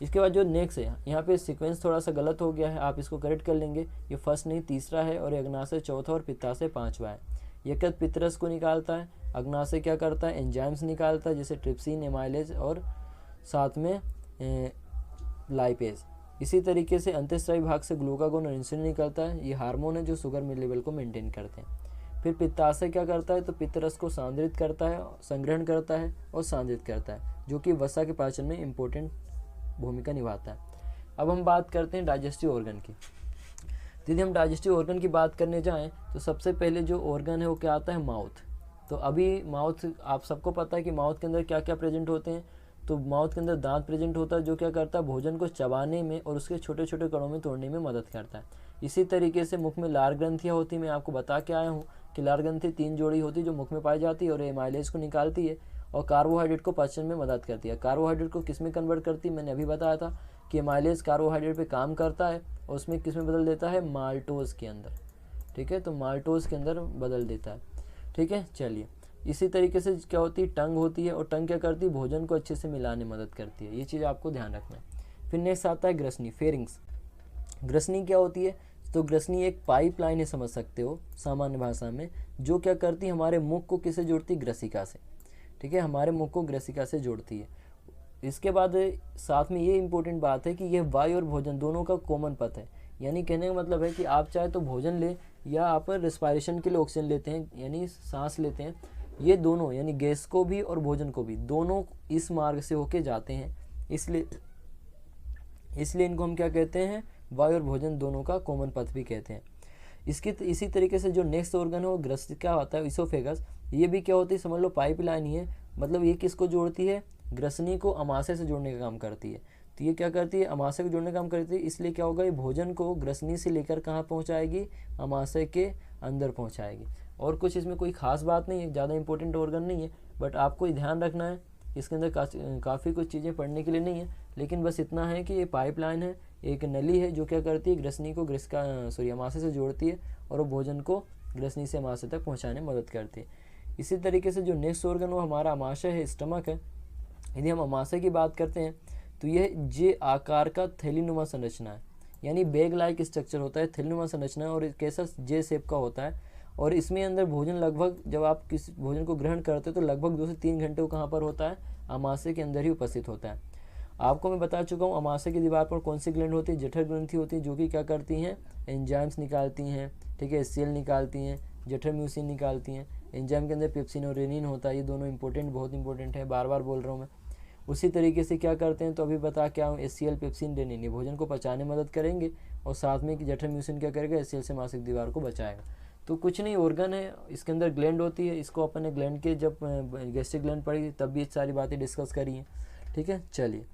इसके बाद जो नेक्स्ट है, यहाँ पे सीक्वेंस थोड़ा सा गलत हो गया है, आप इसको करेक्ट कर लेंगे। ये फर्स्ट नहीं तीसरा है, और अग्नाशय चौथा और पित्ताशय पांचवा है। यकृत पित्तरस को निकालता है, अग्नाशय क्या करता है, एंजाइम्स निकालता है जैसे ट्रिप्सिन, एमाइलेज और साथ में लाइपेज। इसी तरीके से अंतःस्रावी भाग से ग्लूकागोन और इंसुलिन निकलता है, ये हार्मोन है जो शुगर लेवल को मेंटेन करते हैं। फिर पित्ताशय क्या करता है, तो पित्तरस को सांद्रित करता है, संग्रहण करता है और सांद्रित करता है, जो कि वसा के पाचन में इंपॉर्टेंट भूमिका निभाता है। अब हम बात करते हैं डाइजेस्टिव ऑर्गन की। यदि हम डाइजेस्टिव ऑर्गन की बात करने जाएं तो सबसे पहले जो ऑर्गन है वो क्या आता है, माउथ। तो अभी माउथ, आप सबको पता है कि माउथ के अंदर क्या क्या प्रेजेंट होते हैं। तो माउथ के अंदर दांत प्रेजेंट होता है, जो क्या करता है, भोजन को चबाने में और उसके छोटे छोटे कणों में तोड़ने में मदद करता है। इसी तरीके से मुख में लार ग्रंथियाँ होती, मैं आपको बता के आया हूँ कि लार ग्रंथि 3 जोड़ी होती है जो मुख में पाई जाती है, और एमाइलेज को निकालती है और कार्बोहाइड्रेट को पाचन में मदद करती है। कार्बोहाइड्रेट को किस में कन्वर्ट करती है, मैंने अभी बताया था कि एमाइलेज कार्बोहाइड्रेट पे काम करता है और उसमें किस में बदल देता है, माल्टोज के अंदर, ठीक है। तो माल्टोज के अंदर बदल देता है, ठीक है। चलिए, इसी तरीके से क्या होती है, टंग होती है, और टंग क्या करती है, भोजन को अच्छे से मिलाने में मदद करती है। ये चीज़ आपको ध्यान रखना है। फिर नेक्स्ट आता है ग्रसनी, फेरिंग्स। ग्रसनी क्या होती है, तो ग्रसनी एक पाइपलाइन है, समझ सकते हो सामान्य भाषा में, जो क्या करती है, हमारे मुख को किससे जोड़ती है, ग्रसिका से, ठीक है। हमारे मुख को ग्रसिका से जोड़ती है। इसके बाद साथ में ये इंपॉर्टेंट बात है कि यह वायु और भोजन दोनों का कॉमन पथ है। यानी कहने का मतलब है कि आप चाहे तो भोजन ले या आप रेस्पायरेशन के लिए ऑक्सीजन लेते हैं, यानी सांस लेते हैं, ये दोनों यानी गैस को भी और भोजन को भी, दोनों इस मार्ग से होके जाते हैं। इसलिए इनको हम क्या कहते हैं, वायु और भोजन दोनों का कॉमन पथ भी कहते हैं। इसी तरीके से जो नेक्स्ट ऑर्गन है वो ग्रस्त क्या होता है, इसोफेगस। ये भी क्या होती है, समझ लो पाइपलाइन ही है। मतलब ये किसको जोड़ती है, ग्रसनी को अमाशय से जोड़ने का काम करती है। तो ये क्या करती है, अमाशय को जोड़ने का काम करती है। इसलिए क्या होगा, ये भोजन को ग्रसनी से लेकर कहाँ पहुँचाएगी, अमाशय के अंदर पहुँचाएगी। और कुछ इसमें कोई खास बात नहीं है, ज़्यादा इंपॉर्टेंट ऑर्गन नहीं है, बट आपको ध्यान रखना है। इसके अंदर काफ़ी कुछ चीज़ें पढ़ने के लिए नहीं है, लेकिन बस इतना है कि ये पाइपलाइन है, एक नली है जो क्या करती है, ग्रसनी को अमाशय से जोड़ती है और वो भोजन को ग्रसनी से अमाशय तक पहुंचाने में मदद करती है। इसी तरीके से जो नेक्स्ट ऑर्गन वो हमारा अमाशय है, स्टमक है। यदि हम अमाशय की बात करते हैं तो यह जे आकार का थैलीनुमा संरचना है, यानी बैग लाइक स्ट्रक्चर होता है, थैलीनुमा संरचना, और कैसा जे शेप का होता है। और इसमें अंदर भोजन लगभग, जब आप किसी भोजन को ग्रहण करते हो तो लगभग 2 से 3 घंटे वो कहाँ पर होता है, अमाशय के अंदर ही उपस्थित होता है। आपको मैं बता चुका हूँ अमाशय की दीवार पर कौन सी ग्लैंड होती है, जठर ग्रंथि होती है, जो कि क्या करती हैं, एंजाइम्स निकालती हैं, ठीक है, HCl निकालती हैं, जठर म्यूसिन निकालती हैं। एंजाइम के अंदर पेप्सिन और रेनिन होता है, ये दोनों बहुत इंपॉर्टेंट है, बार बार बोल रहा हूँ मैं। उसी तरीके से क्या करते हैं, तो अभी बता क्या हूँ, HCl, पेप्सिन, रेनिन, ये भोजन को पचाने में मदद करेंगे, और साथ में कि जठर म्यूसिन क्या करेगा, HCl से मासिक दीवार को बचाएगा। तो कुछ नहीं, ऑर्गन है, इसके अंदर ग्लैंड होती है। इसको अपन ने ग्लैंड के जब गैस्ट्रिक ग्लैंड पढ़ी तब भी सारी बातें डिस्कस करी हैं, ठीक है। चलिए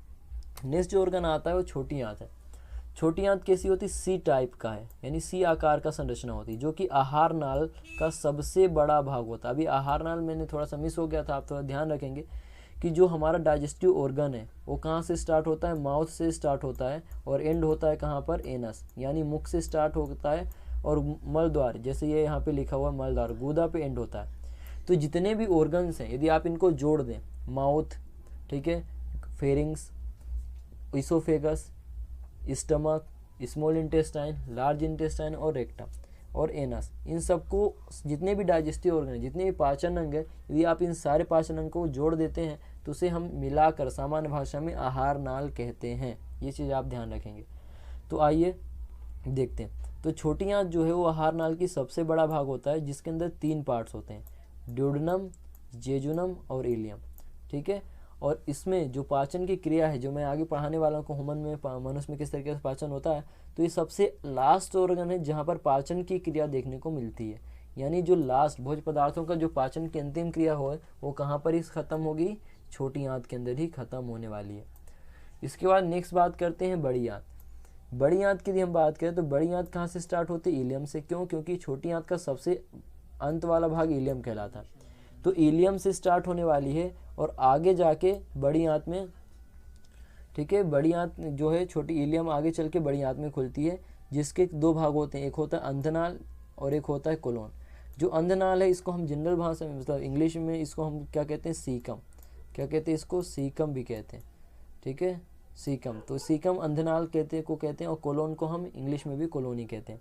नेक्स्ट जो ऑर्गन आता है वो छोटी आंत है। छोटी आंत कैसी होती है, सी टाइप का है, यानी सी आकार का संरचना होती है, जो कि आहार नाल का सबसे बड़ा भाग होता है। अभी आहार नाल मैंने थोड़ा सा मिस हो गया था, आप थोड़ा ध्यान रखेंगे कि जो हमारा डाइजेस्टिव ऑर्गन है वो कहाँ से स्टार्ट होता है, माउथ से स्टार्ट होता है, और एंड होता है कहाँ पर, एनस, यानी मुख से स्टार्ट होता है, और मल द्वार, जैसे ये यहाँ पे लिखा हुआ है मल द्वार, गुदा पे एंड होता है। तो जितने भी ऑर्गन्स हैं यदि आप इनको जोड़ दें, माउथ, ठीक है, pharynx, oesophagus, stomach, small intestine, large intestine और रेक्टम और एनस, इन सबको, जितने भी डाइजेस्टिव ऑर्गन हैं, जितने भी पाचन अंग है, यदि आप इन सारे पाचन अंग को जोड़ देते हैं तो उसे हम मिलाकर सामान्य भाषा में आहार नाल कहते हैं। ये चीज़ आप ध्यान रखेंगे। तो आइए देखते हैं। तो छोटी आंत जो है वो आहार नाल की सबसे बड़ा भाग होता है, जिसके अंदर 3 पार्ट्स होते हैं, ड्यूडेनम, जेजुनम और इलियम, ठीक है। और इसमें जो पाचन की क्रिया है, जो मैं आगे पढ़ाने वाला हूँ, ह्यूमन में, मनुष्य में किस तरीके से पाचन होता है, तो ये सबसे लास्ट ऑर्गन है जहाँ पर पाचन की क्रिया देखने को मिलती है। यानी जो लास्ट भोज्य पदार्थों का जो पाचन की अंतिम क्रिया हो वो कहाँ पर ही खत्म होगी, छोटी आंत के अंदर ही खत्म होने वाली है। इसके बाद नेक्स्ट बात करते हैं बड़ी आंत। बड़ी आंत की यदि हम बात करें तो बड़ी आंत कहाँ से स्टार्ट होती है, इलियम से। क्यों, क्योंकि छोटी आंत का सबसे अंत वाला भाग इलियम कहलाता है, तो इलियम से स्टार्ट होने वाली है और आगे जाके बड़ी आंत में, ठीक है, बड़ी आंत जो है, छोटी इलियम आगे चल के बड़ी आंत में खुलती है, जिसके 2 भाग होते हैं, एक होता है अंधनाल और एक होता है कोलोन। जो अंधनाल है इसको हम जनरल भाषा में, मतलब इंग्लिश में इसको हम क्या कहते हैं, सीकम, क्या कहते हैं इसको, सीकम भी कहते हैं, ठीक है, सीकम। तो सीकम अंधनाल कहते हैं, और कोलोन को हम इंग्लिश में भी कोलोनी कहते हैं।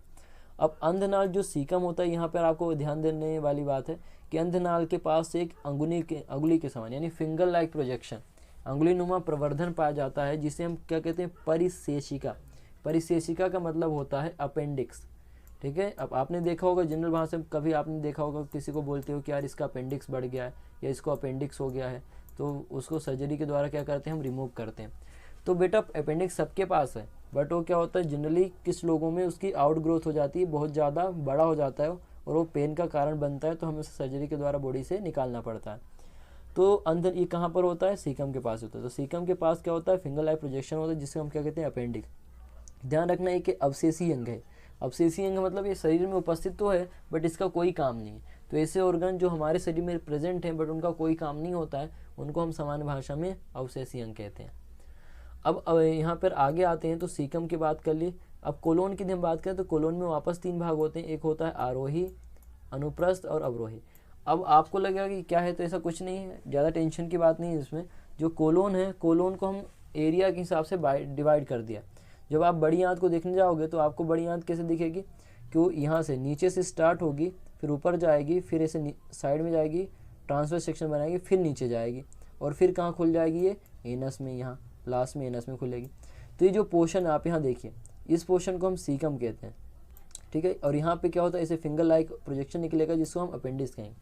अब अंधनाल जो सीकम होता है, यहाँ पर आपको ध्यान देने वाली बात है कि अंधनाल के पास एक अंगुली के समान, यानी फिंगर लाइक प्रोजेक्शन, अंगुली नुमा प्रवर्धन पाया जाता है, जिसे हम क्या कहते हैं, परिशेषिका। परिशेषिका का मतलब होता है अपेंडिक्स, ठीक है। अब आपने देखा होगा जनरल भाषा में, कभी आपने देखा होगा किसी को बोलते हो कि यार इसका अपेंडिक्स बढ़ गया है या इसको अपेंडिक्स हो गया है, तो उसको सर्जरी के द्वारा क्या करते हैं, हम रिमूव करते हैं। तो बेटा अपेंडिक्स सबके पास है, बट वो क्या होता है, जनरली किस लोगों में उसकी आउट ग्रोथ हो जाती है, बहुत ज़्यादा बड़ा हो जाता है और वो पेन का कारण बनता है, तो हमें उसे सर्जरी के द्वारा बॉडी से निकालना पड़ता है। तो अंदर ये कहाँ पर होता है, सीकम के पास होता है। तो सीकम के पास क्या होता है, फिंगर लाइक प्रोजेक्शन होता है, जिसे हम क्या कहते हैं, अपेंडिक्स। ध्यान रखना है कि अवशेषी अंग है। अवशेषी अंग मतलब ये शरीर में उपस्थित तो है बट इसका कोई काम नहीं है। तो ऐसे ऑर्गन जो हमारे शरीर में प्रेजेंट हैं बट उनका कोई काम नहीं होता है, उनको हम सामान्य भाषा में अवशेषी अंग कहते हैं। अब यहाँ पर आगे आते हैं, तो सीकम की बात कर ली। अब कोलोन की हम बात करें तो कोलोन में वापस 3 भाग होते हैं, एक होता है आरोही, अनुप्रस्थ और अवरोही। अब आपको लगेगा कि क्या है, तो ऐसा कुछ नहीं है, ज़्यादा टेंशन की बात नहीं है इसमें। जो कोलोन है, कोलोन को हम एरिया के हिसाब से डिवाइड कर दिया। जब आप बड़ी आंत को देखने जाओगे तो आपको बड़ी आंत कैसे दिखेगी, क्यों, यहाँ से नीचे से स्टार्ट होगी, फिर ऊपर जाएगी, फिर ऐसे साइड में जाएगी, ट्रांसवर्स सेक्शन बनाएगी, फिर नीचे जाएगी और फिर कहाँ खुल जाएगी, ये एनस में, यहाँ लास्ट में एनस में खुलेगी। तो ये जो पोर्शन आप यहाँ देखिए, इस पोर्शन को हम सीकम कहते हैं, ठीक है। और यहाँ पे क्या होता है, ऐसे फिंगर लाइक प्रोजेक्शन निकलेगा जिसको हम अपेंडिक्स कहेंगे।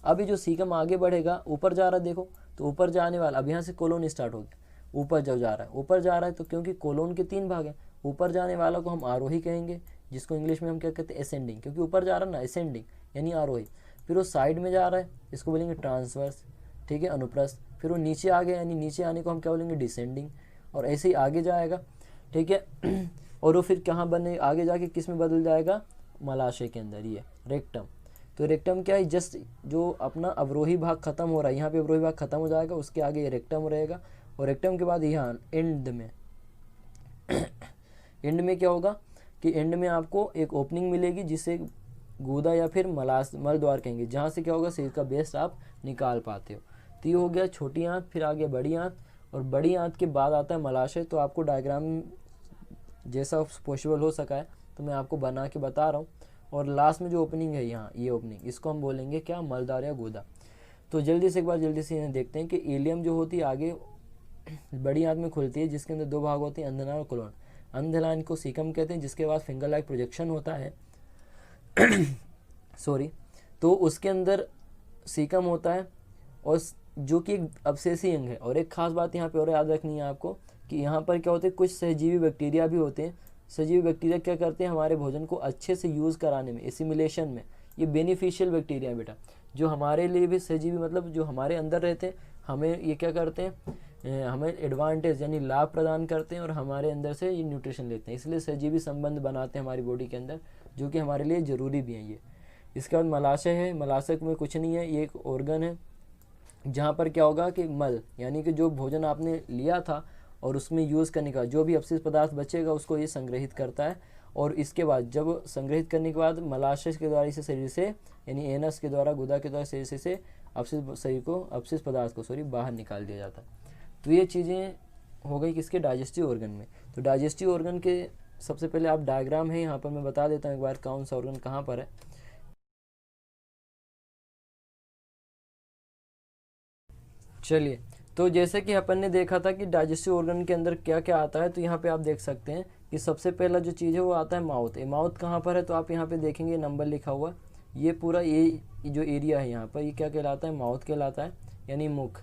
अब ये जो सीकम आगे बढ़ेगा, ऊपर जा रहा है देखो, तो ऊपर जाने वाला, अब यहाँ से कोलोन स्टार्ट हो गया, ऊपर जब जा रहा है, ऊपर जा रहा है तो क्योंकि कोलोन के 3 भाग हैं, ऊपर जाने वाला को हम आरोही कहेंगे, जिसको इंग्लिश में हम क्या कहते हैं असेंडिंग, क्योंकि ऊपर जा रहा है ना असेंडिंग यानी आरोही। फिर वो साइड में जा रहा है, इसको बोलेंगे ट्रांसवर्स, ठीक है, अनुप्रस्थ। फिर वो नीचे आ गया यानी नीचे आने को हम क्या बोलेंगे डिसेंडिंग, और ऐसे ही आगे जाएगा, ठीक है। और वो फिर कहाँ बने आगे जाके किस में बदल जाएगा, मलाशय के अंदर, ये रेक्टम। तो रेक्टम क्या है, जस्ट जो अपना अवरोही भाग खत्म हो रहा है, यहाँ पे अवरोही भाग खत्म हो जाएगा, उसके आगे ये रेक्टम रहेगा, और रेक्टम के बाद यहाँ एंड में एंड में क्या होगा कि एंड में आपको एक ओपनिंग मिलेगी जिसे गूदा या फिर मल द्वार कहेंगे, जहाँ से क्या होगा शरीर का बेस्ट आप निकाल पाते हो। तो ये हो गया छोटी आंत, फिर आगे बड़ी आंत, और बड़ी आंत के बाद आता है मलाशय। तो आपको डायग्राम जैसा पॉसिबल हो सका है तो मैं आपको बना के बता रहा हूँ। और लास्ट में जो ओपनिंग है यहाँ, ये ओपनिंग, इसको हम बोलेंगे क्या, मलद्वार या गूदा। तो जल्दी से एक बार जल्दी से इन्हें देखते हैं कि इलियम जो होती है आगे बड़ी आंत में खुलती है, जिसके अंदर 2 भाग होते हैं, अंधनाल और कोलोन। अंधनाल को सीकम कहते हैं, जिसके बाद फिंगर लाइक प्रोजेक्शन होता है सॉरी, तो उसके अंदर सीकम होता है, और जो कि एक अवशेषी अंग है। और एक खास बात यहाँ पे और याद रखनी है आपको कि यहाँ पर क्या होते हैं, कुछ सहजीवी बैक्टीरिया भी होते हैं। सहजीवी बैक्टीरिया क्या करते हैं, हमारे भोजन को अच्छे से यूज़ कराने में, एसिमिलेशन में, ये बेनिफिशियल बैक्टीरिया बेटा, जो हमारे लिए भी सहजीवी, मतलब जो हमारे अंदर रहते हैं, हमें ये क्या करते हैं, हमें एडवांटेज यानी लाभ प्रदान करते हैं, और हमारे अंदर से ये न्यूट्रिशन लेते हैं। इसलिए सहजीवी संबंध बनाते हैं हमारी बॉडी के अंदर, जो कि हमारे लिए ज़रूरी भी है ये। इसके बाद मलाशय है, मलाशय में कुछ नहीं है, ये एक ऑर्गन है जहाँ पर क्या होगा कि मल यानी कि जो भोजन आपने लिया था और उसमें यूज़ करने का जो भी अपशिष्ट पदार्थ बचेगा उसको ये संग्रहित करता है। और इसके बाद जब संग्रहित करने के बाद मलाशय के द्वारा इसे शरीर से यानी एनस के द्वारा, गुदा के द्वारा शरीर से अपशिष्ट पदार्थ को बाहर निकाल दिया जाता है। तो ये चीज़ें हो गई किसके, डाइजेस्टिव ऑर्गन में। तो डाइजेस्टिव ऑर्गन के सबसे पहले आप डायग्राम है यहाँ पर मैं बता देता हूँ एक बार कौन सा ऑर्गन कहाँ पर है। चलिए, तो जैसे कि अपन ने देखा था कि डाइजेस्टिव ऑर्गन के अंदर क्या क्या आता है, तो यहाँ पे आप देख सकते हैं कि सबसे पहला जो चीज़ है वो आता है माउथ। ये माउथ कहाँ पर है, तो आप यहाँ पे देखेंगे नंबर लिखा हुआ, ये पूरा ये जो एरिया है यहाँ पर, ये क्या कहलाता है, माउथ कहलाता है यानी मुख,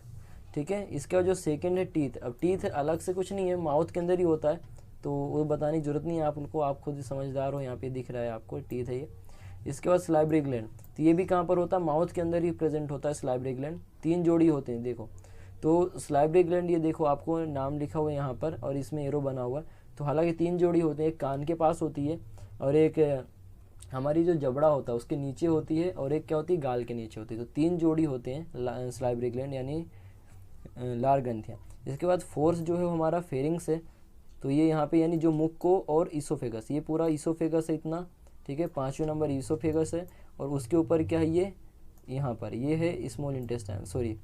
ठीक है। इसका जो सेकंड है टीथ। अब टीथ अलग से कुछ नहीं है, माउथ के अंदर ही होता है, तो वो बताने की जरूरत नहीं है आप उनको, आप खुद समझदार हो, यहाँ पे दिख रहा है आपको टीथ है ये। इसके बाद स्लाइवरी ग्लैंड, तो ये भी कहाँ पर होता है, माउथ के अंदर ही प्रेजेंट होता है स्लाइवरी ग्लैंड। 3 जोड़ी होते हैं देखो, तो स्लाइवरी ग्लैंड ये देखो आपको नाम लिखा हुआ है यहाँ पर, और इसमें एरो बना हुआ है। तो हालांकि 3 जोड़ी होते हैं, एक कान के पास होती है, और एक हमारी जो जबड़ा होता है उसके नीचे होती है, और एक क्या होती है, गाल के नीचे होती है। तो 3 जोड़ी होते हैं स्लाइवरी ग्लैंड यानी लार ग्रंथियाँ। इसके बाद फोर्स जो है वो हमारा फेरिंग्स है, तो ये यहाँ पे यानी जो मुख को, और ईसोफेगस, ये पूरा ईसोफेगस है इतना, ठीक है, 5वें नंबर ईसोफेगस है। और उसके ऊपर क्या है, ये यहाँ पर ये है स्मॉल इंटेस्टाइन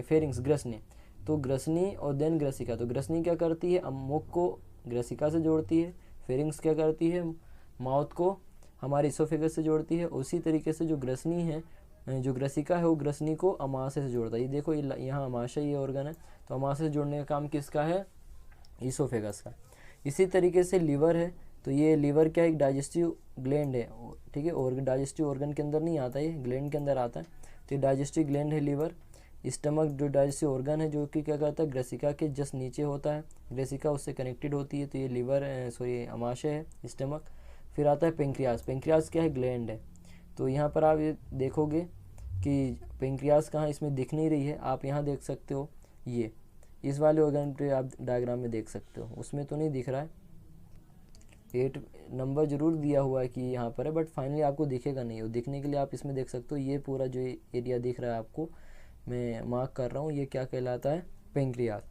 फेरिंग्स, ग्रसनी। तो ग्रसनी और देन ग्रसिका। तो ग्रसनी क्या करती है, मुख को ग्रसिका से जोड़ती है, फेरिंग्स क्या करती है, माउथ को हमारे इसोफेगस से जोड़ती है। उसी तरीके से जो ग्रसनी है, जो ग्रसिका है वो ग्रसनी को अमाशय से जोड़ता है। ये देखो यहाँ अमाशय ये ऑर्गन है, तो अमाशय से जोड़ने का काम किसका है, इसोफेगस का। इसी तरीके से लीवर है, तो ये लीवर क्या एक डाइजेस्टिव ग्लैंड है, ठीक है, और डाइजेस्टिव ऑर्गन के अंदर नहीं आता, ये ग्लैंड के अंदर आता है। तो ये डाइजेस्टिव ग्लैंड है लीवर। स्टमक जो डाइजेस्टिव ऑर्गन है जो कि क्या करता है, ग्रसिका के जस्ट नीचे होता है, ग्रसिका उससे कनेक्टेड होती है, तो ये लीवर अमाशय है स्टमक। फिर आता है पेंक्रियास। पेंक्रियास क्या है, ग्लैंड है। तो यहाँ पर आप ये देखोगे कि पेंक्रियास कहाँ, इसमें दिख नहीं रही है, आप यहाँ देख सकते हो, ये इस वाले ऑर्गन पे आप डायग्राम में देख सकते हो, उसमें तो नहीं दिख रहा है, 8 नंबर जरूर दिया हुआ है कि यहाँ पर है, बट फाइनली आपको दिखेगा नहीं। और दिखने के लिए आप इसमें देख सकते हो, ये पूरा जो एरिया दिख रहा है आपको, मैं मार्क कर रहा हूँ, ये क्या कहलाता है, पेंक्रियास।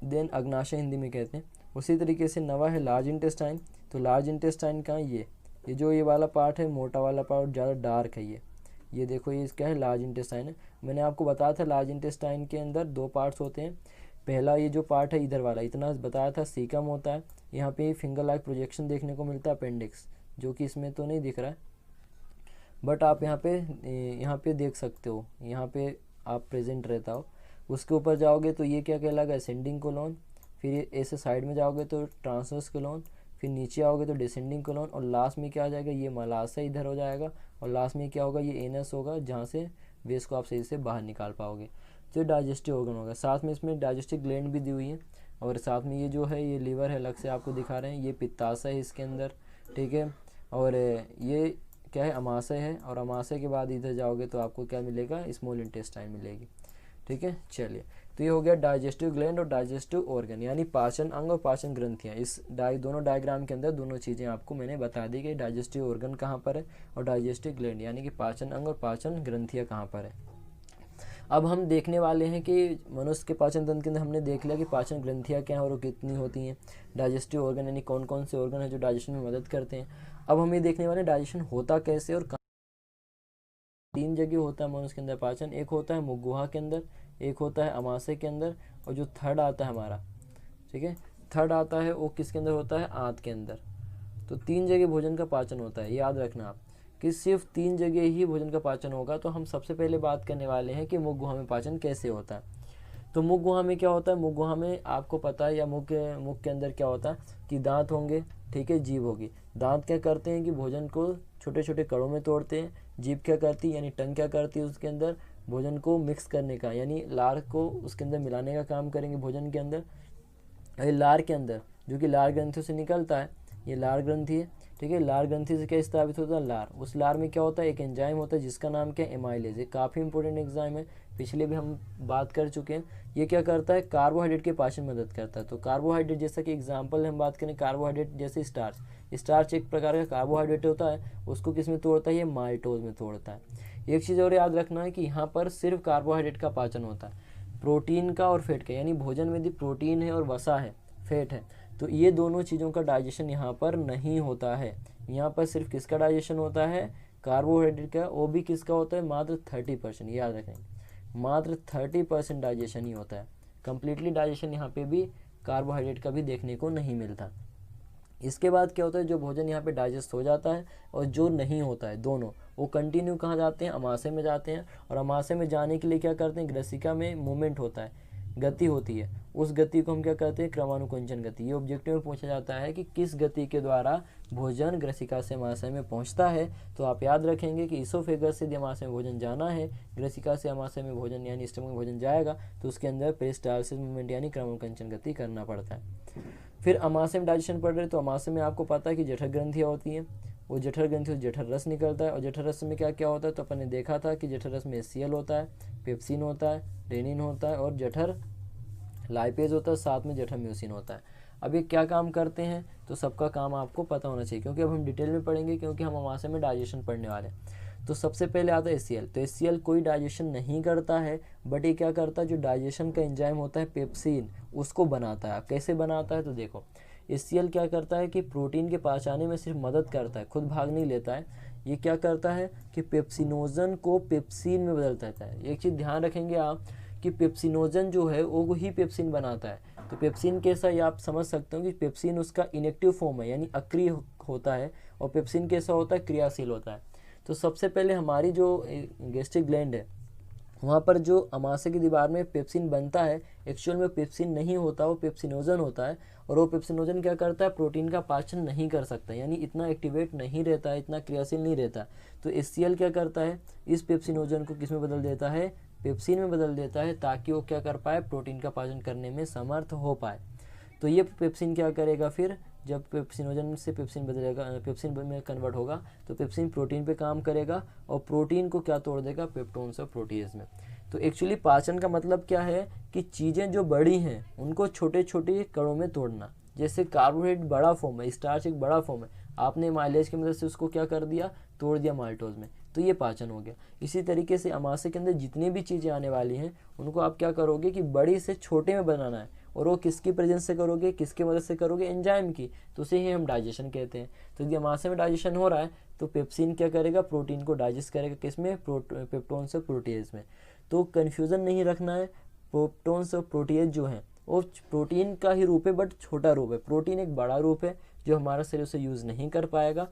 देन अग्नाशय हिंदी में कहते हैं। उसी तरीके से नवा है लार्ज इंटेस्टाइन। तो लार्ज इंटेस्टाइन का ये जो ये वाला पार्ट है, मोटा वाला पार्ट ज़्यादा डार्क है, ये देखो, ये क्या है, लार्ज इंटेस्टाइन है। मैंने आपको बताया था लार्ज इंटेस्टाइन के अंदर 2 पार्ट्स होते हैं। पहला ये जो पार्ट है इधर वाला, इतना बताया था, सीकम होता है, यहाँ पे फिंगर लाइक प्रोजेक्शन देखने को मिलता है, अपेंडिक्स, जो कि इसमें तो नहीं दिख रहा है, बट आप यहाँ पे देख सकते हो, यहाँ पे आप प्रेजेंट रहता हो। उसके ऊपर जाओगे तो ये क्या कहलाएगा, असेंडिंग कोलोन। फिर ऐसे साइड में जाओगे तो ट्रांसवर्स कोलोन, फिर नीचे आओगे तो डिसेंडिंग कोलोन, और लास्ट में क्या आ जाएगा, ये मलाशय इधर हो जाएगा, और लास्ट में क्या होगा, ये एनस होगा, जहाँ से वेस्ट को आप सही से बाहर निकाल पाओगे। तो डाइजेस्टिव ऑर्गन होगा। साथ में इसमें डाइजेस्टिव ग्लैंड भी दी हुई है, और साथ में ये जो है ये लीवर है, अलग से आपको दिखा रहे हैं, ये पित्ताशय है इसके अंदर, ठीक है। और ये क्या है, अमाशय है, और अमाशय के बाद इधर जाओगे तो आपको क्या मिलेगा, स्मॉल इंटेस्टाइन मिलेगी, ठीक है। चलिए, तो ये हो गया डाइजेस्टिव ग्लैंड और डाइजेस्टिव ऑर्गन, यानी पाचन अंग और पाचन ग्रंथियाँ। इस दोनों डायग्राम के अंदर दोनों चीज़ें आपको मैंने बता दी कि डाइजेस्टिव ऑर्गन कहाँ पर है और डाइजेस्टिव ग्लैंड यानी कि पाचन अंग और पाचन ग्रंथियाँ कहाँ पर है। अब हम देखने वाले हैं कि मनुष्य के पाचन तंत्र के अंदर हमने देख लिया कि पाचन ग्रंथियाँ क्या हैं और वो कितनी होती हैं। डाइजेस्टिव ऑर्गन यानी कौन कौन से ऑर्गन हैं जो डाइजेशन में मदद करते हैं। अब हम ये देखने वाले हैं डाइजेशन होता कैसे और 3 जगह होता है मनुष्य के अंदर पाचन। एक होता है मुख गुहा के अंदर, एक होता है अमाशय के अंदर, और जो थर्ड आता है हमारा, ठीक है, थर्ड आता है वो किसके अंदर होता है, आंत के अंदर। तो 3 जगह भोजन का पाचन होता है, याद रखना आप कि सिर्फ 3 जगह ही भोजन का पाचन होगा। तो हम सबसे पहले बात करने वाले हैं कि मुख गुहा में पाचन कैसे होता है। तो मुख गुहा में क्या होता है, मुख गुहा में आपको पता है, या मुख के अंदर क्या होता है कि दांत होंगे, ठीक है, जीभ होगी। दांत क्या करते हैं कि भोजन को छोटे छोटे कणों में तोड़ते हैं। जीभ क्या करती है, यानी टंग क्या करती है, उसके अंदर भोजन को मिक्स करने का, यानी लार को उसके अंदर मिलाने का काम करेंगे भोजन के अंदर। ये लार के अंदर जो कि लार ग्रंथियों से निकलता है, ये लार ग्रंथि है, ठीक है। लार ग्रंथि से क्या स्थापित होता है, लार। उस लार में क्या होता है, एक एंजाइम होता है जिसका नाम क्या है, एमाइलेज। ये काफ़ी इंपॉर्टेंट एग्जाम है, पिछले भी हम बात कर चुके हैं। ये क्या करता है, कार्बोहाइड्रेट के पाचन में मदद करता है। तो कार्बोहाइड्रेट जैसा कि एग्जाम्पल हम बात करें, कार्बोहाइड्रेट जैसे स्टार्च एक प्रकार का कार्बोहाइड्रेट होता है, उसको किस में तोड़ता है, ये माल्टोज में तोड़ता है। एक चीज़ और याद रखना है कि यहाँ पर सिर्फ कार्बोहाइड्रेट का पाचन होता है, प्रोटीन का और फैट का, यानी भोजन में यदि प्रोटीन है और वसा है, फैट है, तो ये दोनों चीज़ों का डाइजेशन यहाँ पर नहीं होता है। यहाँ पर सिर्फ किसका डाइजेशन होता है, कार्बोहाइड्रेट का, वो भी किसका होता है, मात्र 30%, याद रखें, मात्र 30% डाइजेशन ही होता है। कंप्लीटली डाइजेशन यहाँ पे भी कार्बोहाइड्रेट का भी देखने को नहीं मिलता। इसके बाद क्या होता है, जो भोजन यहाँ पे डाइजेस्ट हो जाता है और जो नहीं होता है, दोनों वो कंटिन्यू कहाँ जाते हैं, अमाशय में जाते हैं। और अमाशय में जाने के लिए क्या करते हैं, ग्रसिका में मूवमेंट होता है, गति होती है। उस गति को हम क्या कहते हैं, क्रमानुकुंचन गति। ये ऑब्जेक्टिव में पूछा जाता है कि किस गति के द्वारा भोजन ग्रसिका से अमाशय में पहुंचता है। तो आप याद रखेंगे कि इसोफेगस से यदि अमाशय में भोजन जाना है, ग्रसिका से अमाशय में भोजन यानी स्टमक में भोजन जाएगा, तो उसके अंदर पेरिस्टालसिस मूवमेंट यानी क्रमानुकुंचन गति करना पड़ता है। फिर अमाशय में डाइजेशन पढ़ रहे, तो अमाशय में आपको पता है कि जठर ग्रंथियाँ होती हैं। वो जठर ग्रंथियों से जठर रस निकलता है, और जठर रस में क्या क्या होता है, तो अपन ने देखा था कि जठर रस में HCl होता है, पेप्सिन होता है, रेनिन होता है, और जठर लाइपेज होता है, साथ में जठर म्यूसिन होता है। अब ये क्या काम करते हैं, तो सबका काम आपको पता होना चाहिए, क्योंकि अब हम डिटेल में पढ़ेंगे, क्योंकि हम अमाशय में डाइजेशन पढ़ने वाले हैं। तो सबसे पहले आता है HCl। तो HCl कोई डाइजेशन नहीं करता है, बट ये क्या करता है, जो डाइजेशन का एंजाइम होता है पेप्सिन, उसको बनाता है। कैसे बनाता है, तो देखो, HCl क्या करता है कि प्रोटीन के पचाने में सिर्फ मदद करता है, खुद भाग नहीं लेता है। ये क्या करता है कि पेप्सिनोजन को पेप्सिन में बदल देता है। एक चीज़ ध्यान रखेंगे आप कि पेप्सिनोजन जो है वो ही पेप्सिन बनाता है। तो पेप्सिन कैसा, ये आप समझ सकते हो कि पेप्सिन उसका इनएक्टिव फॉर्म है, यानी अक्रिय होता है, और पेप्सिन कैसा होता है, क्रियाशील होता है। तो सबसे पहले हमारी जो गैस्ट्रिक ग्लैंड है, वहाँ पर जो अमाशय की दीवार में पेप्सिन बनता है, एक्चुअल में पेप्सिन नहीं होता, वो पेप्सिनोजन होता है। और वो पेप्सिनोजन क्या करता है, प्रोटीन का पाचन नहीं कर सकता, यानी इतना एक्टिवेट नहीं रहता है, इतना क्रियाशील नहीं रहता। तो HCl क्या करता है, इस पेप्सिनोजन को किस में बदल देता है, पेप्सिन में बदल देता है, ताकि वो क्या कर पाए, प्रोटीन का पाचन करने में समर्थ हो पाए। तो ये पेप्सिन क्या करेगा, फिर जब पेप्सिनोजन से पेप्सिन बदलेगा, पेप्सिन में कन्वर्ट होगा, तो पेप्सिन प्रोटीन पे काम करेगा, और प्रोटीन को क्या तोड़ देगा, पेप्टोन्स और प्रोटीज में। तो एक्चुअली पाचन का मतलब क्या है कि चीज़ें जो बड़ी हैं उनको छोटे छोटे कणों में तोड़ना। जैसे कार्बोहाइड्रेट बड़ा फॉर्म है, स्टार्च एक बड़ा फॉर्म है, आपने माइलेज की मदद से उसको क्या कर दिया, तोड़ दिया माल्टोज में, तो ये पाचन हो गया। इसी तरीके से अमाशय के अंदर जितनी भी चीज़ें आने वाली हैं उनको आप क्या करोगे कि बड़ी से छोटे में बनाना है, और वो किसकी प्रेजेंस से करोगे, किसकी मदद से करोगे, एंजाइम की। तो उसे ही हम डाइजेशन कहते हैं। तो यदि अमाशय में डाइजेशन हो रहा है, तो पेप्सिन क्या करेगा, प्रोटीन को डाइजेस्ट करेगा, किसमें, पेप्टोन्स और प्रोटीज में। तो कन्फ्यूज़न नहीं रखना है, पेप्टोन्स और प्रोटीज जो हैं वो प्रोटीन का ही रूप है, बट छोटा रूप है। प्रोटीन एक बड़ा रूप है जो हमारा शरीर उसे यूज़ नहीं कर पाएगा।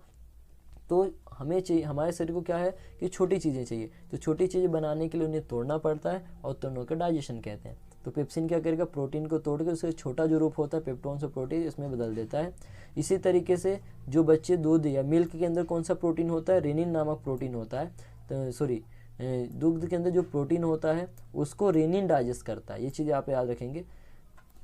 तो हमें चाहिए, हमारे शरीर को क्या है कि छोटी चीज़ें चाहिए, तो छोटी चीज़ें बनाने के लिए उन्हें तोड़ना पड़ता है, और तोड़ने का डाइजेशन कहते हैं। तो पेप्सिन क्या करेगा, प्रोटीन को तोड़ के उससे छोटा जो रूप होता है पेप्टोन्स और प्रोटीन, इसमें बदल देता है। इसी तरीके से जो बच्चे दूध या मिल्क के अंदर कौन सा प्रोटीन होता है, रेनिन नामक प्रोटीन होता है, तो दूध के अंदर जो प्रोटीन होता है उसको रेनिन डाइजेस्ट करता है। ये चीज़ आप याद रखेंगे।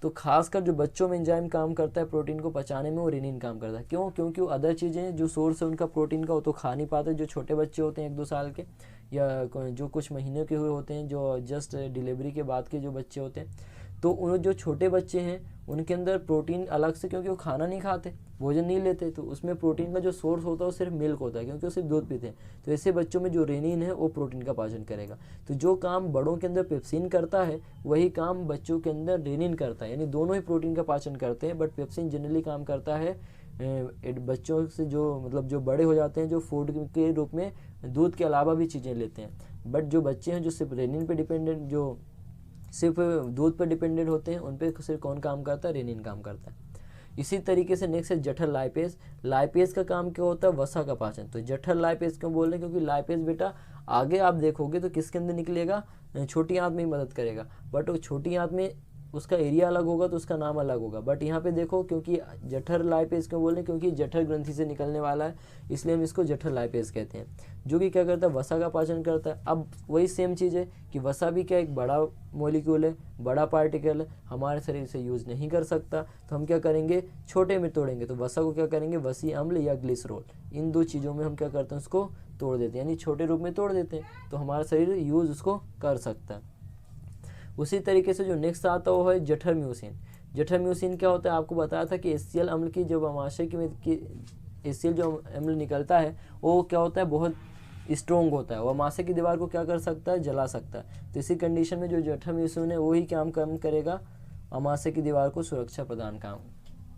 तो खासकर जो बच्चों में एंजाइम काम करता है प्रोटीन को पचाने में, वो रेनिन काम करता है। क्यों? क्योंकि वो अदर चीज़ें जो सोर्स है उनका प्रोटीन का वो तो खा नहीं पाते। जो छोटे बच्चे होते हैं 1-2 साल के, या जो कुछ महीनों के हुए होते हैं, जो जस्ट डिलीवरी के बाद के जो बच्चे होते हैं, तो उन जो छोटे बच्चे हैं उनके अंदर प्रोटीन अलग से, क्योंकि वो खाना नहीं खाते, भोजन नहीं लेते, तो उसमें प्रोटीन का जो सोर्स होता है वो सिर्फ मिल्क होता है, क्योंकि वो सिर्फ दूध पीते हैं। तो ऐसे बच्चों में जो रेनिन है वो प्रोटीन का पाचन करेगा। तो जो काम बड़ों के अंदर पेप्सिन करता है वही काम बच्चों के अंदर रेनिन करता है, यानी दोनों ही प्रोटीन का पाचन करते हैं। बट पेप्सिन जनरली काम करता है बच्चों से जो मतलब जो बड़े हो जाते हैं, जो फूड के रूप में दूध के अलावा भी चीज़ें लेते हैं। बट जो बच्चे हैं जो सिर्फ रेनिन पे डिपेंडेंट, जो सिर्फ दूध पर डिपेंडेंट होते हैं, उन पर सिर्फ कौन काम करता है? रेनिन काम करता है। इसी तरीके से नेक्स्ट है जठर लाइपेज। लाइपेज का काम क्या होता है? वसा का पाचन। तो जठर लाइपेज क्यों बोल रहे हैं? क्योंकि लाइपेज बेटा आगे आप देखोगे तो किसके अंदर निकलेगा? छोटी आंत में ही मदद करेगा। बट वो छोटी आंत में उसका एरिया अलग होगा तो उसका नाम अलग होगा। बट यहाँ पे देखो, क्योंकि जठर लाइपेज क्यों बोल रहे हैं? क्योंकि जठर ग्रंथि से निकलने वाला है, इसलिए हम इसको जठर लाइपेज कहते हैं, जो कि क्या करता है? वसा का पाचन करता है। अब वही सेम चीज़ है कि वसा भी क्या एक बड़ा मॉलिक्यूल है, बड़ा पार्टिकल है, हमारे शरीर से यूज़ नहीं कर सकता, तो हम क्या करेंगे? छोटे में तोड़ेंगे। तो वसा को क्या करेंगे? वसी अम्ल या ग्लिसरॉल, इन दो चीज़ों में हम क्या करते हैं? उसको तोड़ देते हैं, यानी छोटे रूप में तोड़ देते हैं, तो हमारा शरीर यूज़ उसको कर सकता है। उसी तरीके से जो नेक्स्ट आता है वो है जठर म्यूसिन। जठर म्यूसिन क्या होता है? आपको बताया था कि एचसीएल अम्ल की जब अमाशय की एचसीएल जो अम्ल निकलता है वो क्या होता है? बहुत स्ट्रोंग होता है, वो अमाशय की दीवार को क्या कर सकता है? जला सकता है। तो इसी कंडीशन में जो जठर म्यूसिन है वही काम करेगा, अमाशय की दीवार को सुरक्षा प्रदान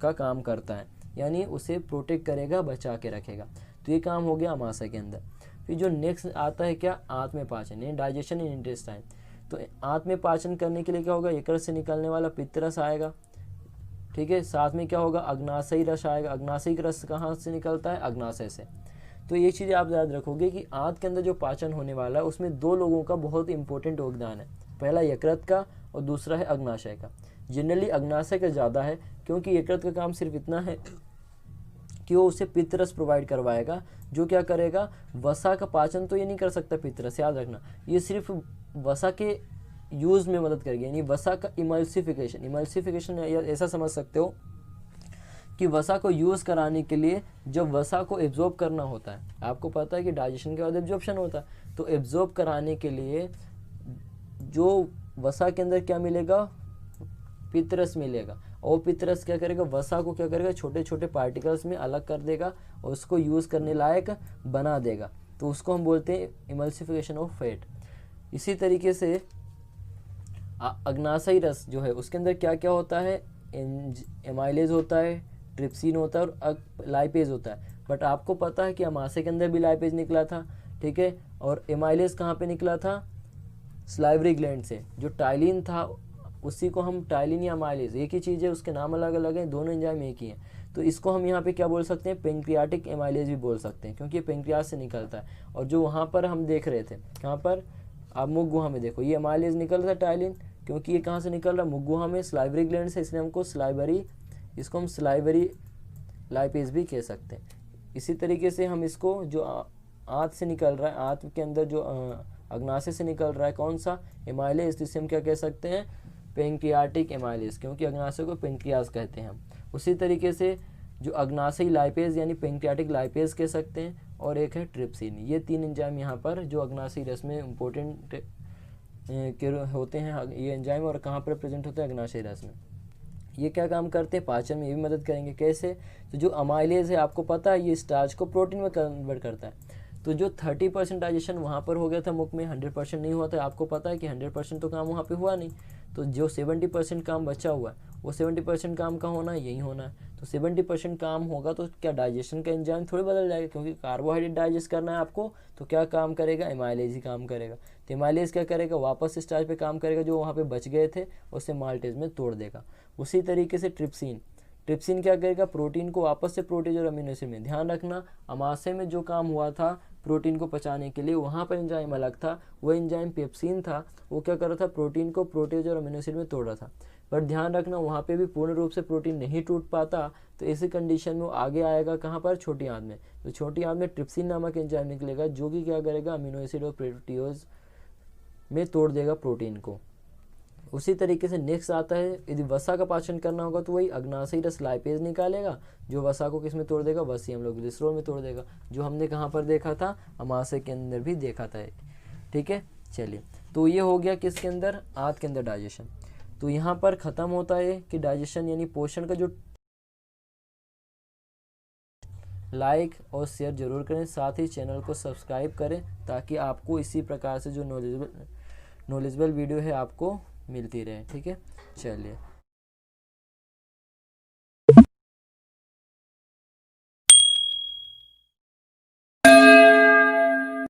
का काम करता है, यानी उसे प्रोटेक्ट करेगा, बचा के रखेगा। तो ये काम हो गया अमाशय के अंदर। फिर जो नेक्स्ट आता है क्या? आंत पाचन, यानी डाइजेशन इन इंटेस्टाइन। तो आंत में पाचन करने के लिए क्या होगा? यकृत से निकलने वाला पित्तरस आएगा, ठीक है। साथ में क्या होगा? अग्नाशयी रस आएगा। अग्नाशयी रस कहाँ से निकलता है? अग्नाशय से। तो ये चीज़ें आप याद रखोगे कि आंत के अंदर जो पाचन होने वाला है उसमें दो लोगों का बहुत इंपॉर्टेंट योगदान है, पहला यकृत का और दूसरा है अग्नाशय का। जनरली अग्नाशय का ज़्यादा है, क्योंकि यकृत का काम सिर्फ इतना है कि वो उसे पित्तरस प्रोवाइड करवाएगा, जो क्या करेगा? वसा का पाचन तो ये नहीं कर सकता पित्तरस, याद रखना, ये सिर्फ वसा के यूज़ में मदद करेगी, यानी वसा का इमल्सिफिकेशन ऐसा समझ सकते हो कि वसा को यूज़ कराने के लिए जब वसा को एब्जॉर्ब करना होता है, आपको पता है कि डाइजेशन के बाद एब्जॉर्प्शन होता है, तो एब्जॉर्ब कराने के लिए जो वसा के अंदर क्या मिलेगा? पित्तरस मिलेगा। और पित्तरस क्या करेगा? वसा को क्या करेगा? छोटे छोटे पार्टिकल्स में अलग कर देगा और उसको यूज़ करने लायक बना देगा। तो उसको हम बोलते हैं इमल्सिफिकेशन ऑफ फैट। इसी तरीके से अग्नाशयी रस जो है उसके अंदर क्या क्या होता है? एमाइलेज होता है, ट्रिप्सिन होता है और लाइपेज होता है। बट आपको पता है कि अमाशय के अंदर भी लाइपेज निकला था, ठीक है। और एमाइलेज कहाँ पे निकला था? सलाइवरी ग्लैंड से। जो टाइलिन था उसी को हम टाइलिन या अमाइलेज, एक ही चीज़ है, उसके नाम अलग अलग हैं, दोनों एंजाइम एक ही हैं। तो इसको हम यहाँ पे क्या बोल सकते हैं? पेंक्रियाटिक एमाइलेज भी बोल सकते हैं, क्योंकि ये पेंक्रियास से निकलता है। और जो वहाँ पर हम देख रहे थे, कहाँ पर? आप मुख गुहा में देखो, ये एमाइलेज निकल रहा है टाइलिन, क्योंकि ये कहाँ से निकल रहा है? मुख गुहा में, सलाइवरी ग्लैंड से, इसलिए हमको इसको हम सलाइवरी लाइपेज भी कह सकते हैं। इसी तरीके से हम इसको जो आंत से निकल रहा है, आंत के अंदर जो अग्नाशय से निकल रहा है, कौन सा? एमाइलेज, तो इसे हम क्या कह सकते हैं? पेंक्रियाटिक एमाइलेज, क्योंकि अग्नाशय को पेंक्रियास कहते हैं हम। उसी तरीके से जो अग्नाशयी लाइपेज यानी पेंक्रियाटिक लाइपेज कह सकते हैं, और एक है ट्रिप्सिन। ये तीन एंजाइम यहाँ पर जो अग्नाशयी रस में इम्पोर्टेंट होते हैं, ये एंजाइम, और कहाँ पर प्रेजेंट होते हैं? अग्नाशयी रस में। ये क्या काम करते हैं? पाचन में ये भी मदद करेंगे। कैसे? तो जो अमाइलेज है, आपको पता है, ये स्टार्च को प्रोटीन में कन्वर्ट करता है। तो जो 30% डाइजेशन वहाँ पर हो गया था मुख में, 100% नहीं हुआ था। आपको पता है कि 100% तो काम वहाँ पे हुआ नहीं, तो जो 70% काम बचा हुआ है वो 70% काम का होना है, यही होना है। तो 70% काम होगा तो क्या डाइजेशन का एंजाइम थोड़ी बदल जाएगा, क्योंकि कार्बोहाइड्रेट डाइजेस्ट करना है आपको, तो क्या काम करेगा? एमाइलेज ही काम करेगा। तो एमाइलेज क्या करेगा? वापस स्टार्च पे काम करेगा, जो वहाँ पे बच गए थे उसे माल्टेज में तोड़ देगा। उसी तरीके से ट्रिप्सिन क्या करेगा? प्रोटीन को वापस से प्रोटीज और अमीनो एसिड में। ध्यान रखना, अमाशय में जो काम हुआ था प्रोटीन को पचाने के लिए, वहाँ पर एंजाइम अलग था, वो एंजाइम पेप्सिन था, वो क्या कर रहा था? प्रोटीन को प्रोटीज और अमीनो एसिड में तोड़ रहा था। पर ध्यान रखना वहाँ पे भी पूर्ण रूप से प्रोटीन नहीं टूट पाता, तो इसी कंडीशन में वो आगे आएगा कहाँ पर, छोटी आंत में। तो छोटी आंत में ट्रिप्सिन नामक एंजाइम निकलेगा जो कि क्या करेगा, अमीनो एसिड और प्रोटीओज में तोड़ देगा प्रोटीन को। उसी तरीके से नेक्स्ट आता है, यदि वसा का पाचन करना होगा तो वही अग्नाशयी रस लाइपेज निकालेगा, जो वसा को किस में तोड़ देगा, वसीय अम्ल ग्लिसरॉल में तोड़ देगा, जो हमने कहाँ पर देखा था, अमाशय के अंदर भी देखा था। ठीक है, चलिए, तो ये हो गया किसके अंदर, आंत के अंदर डाइजेशन। तो यहाँ पर ख़त्म होता है कि डाइजेशन यानी पोषण का जो, लाइक और शेयर जरूर करें, साथ ही चैनल को सब्सक्राइब करें ताकि आपको इसी प्रकार से जो नॉलेजेबल वीडियो है आपको मिलती रहे। ठीक है, चलिए।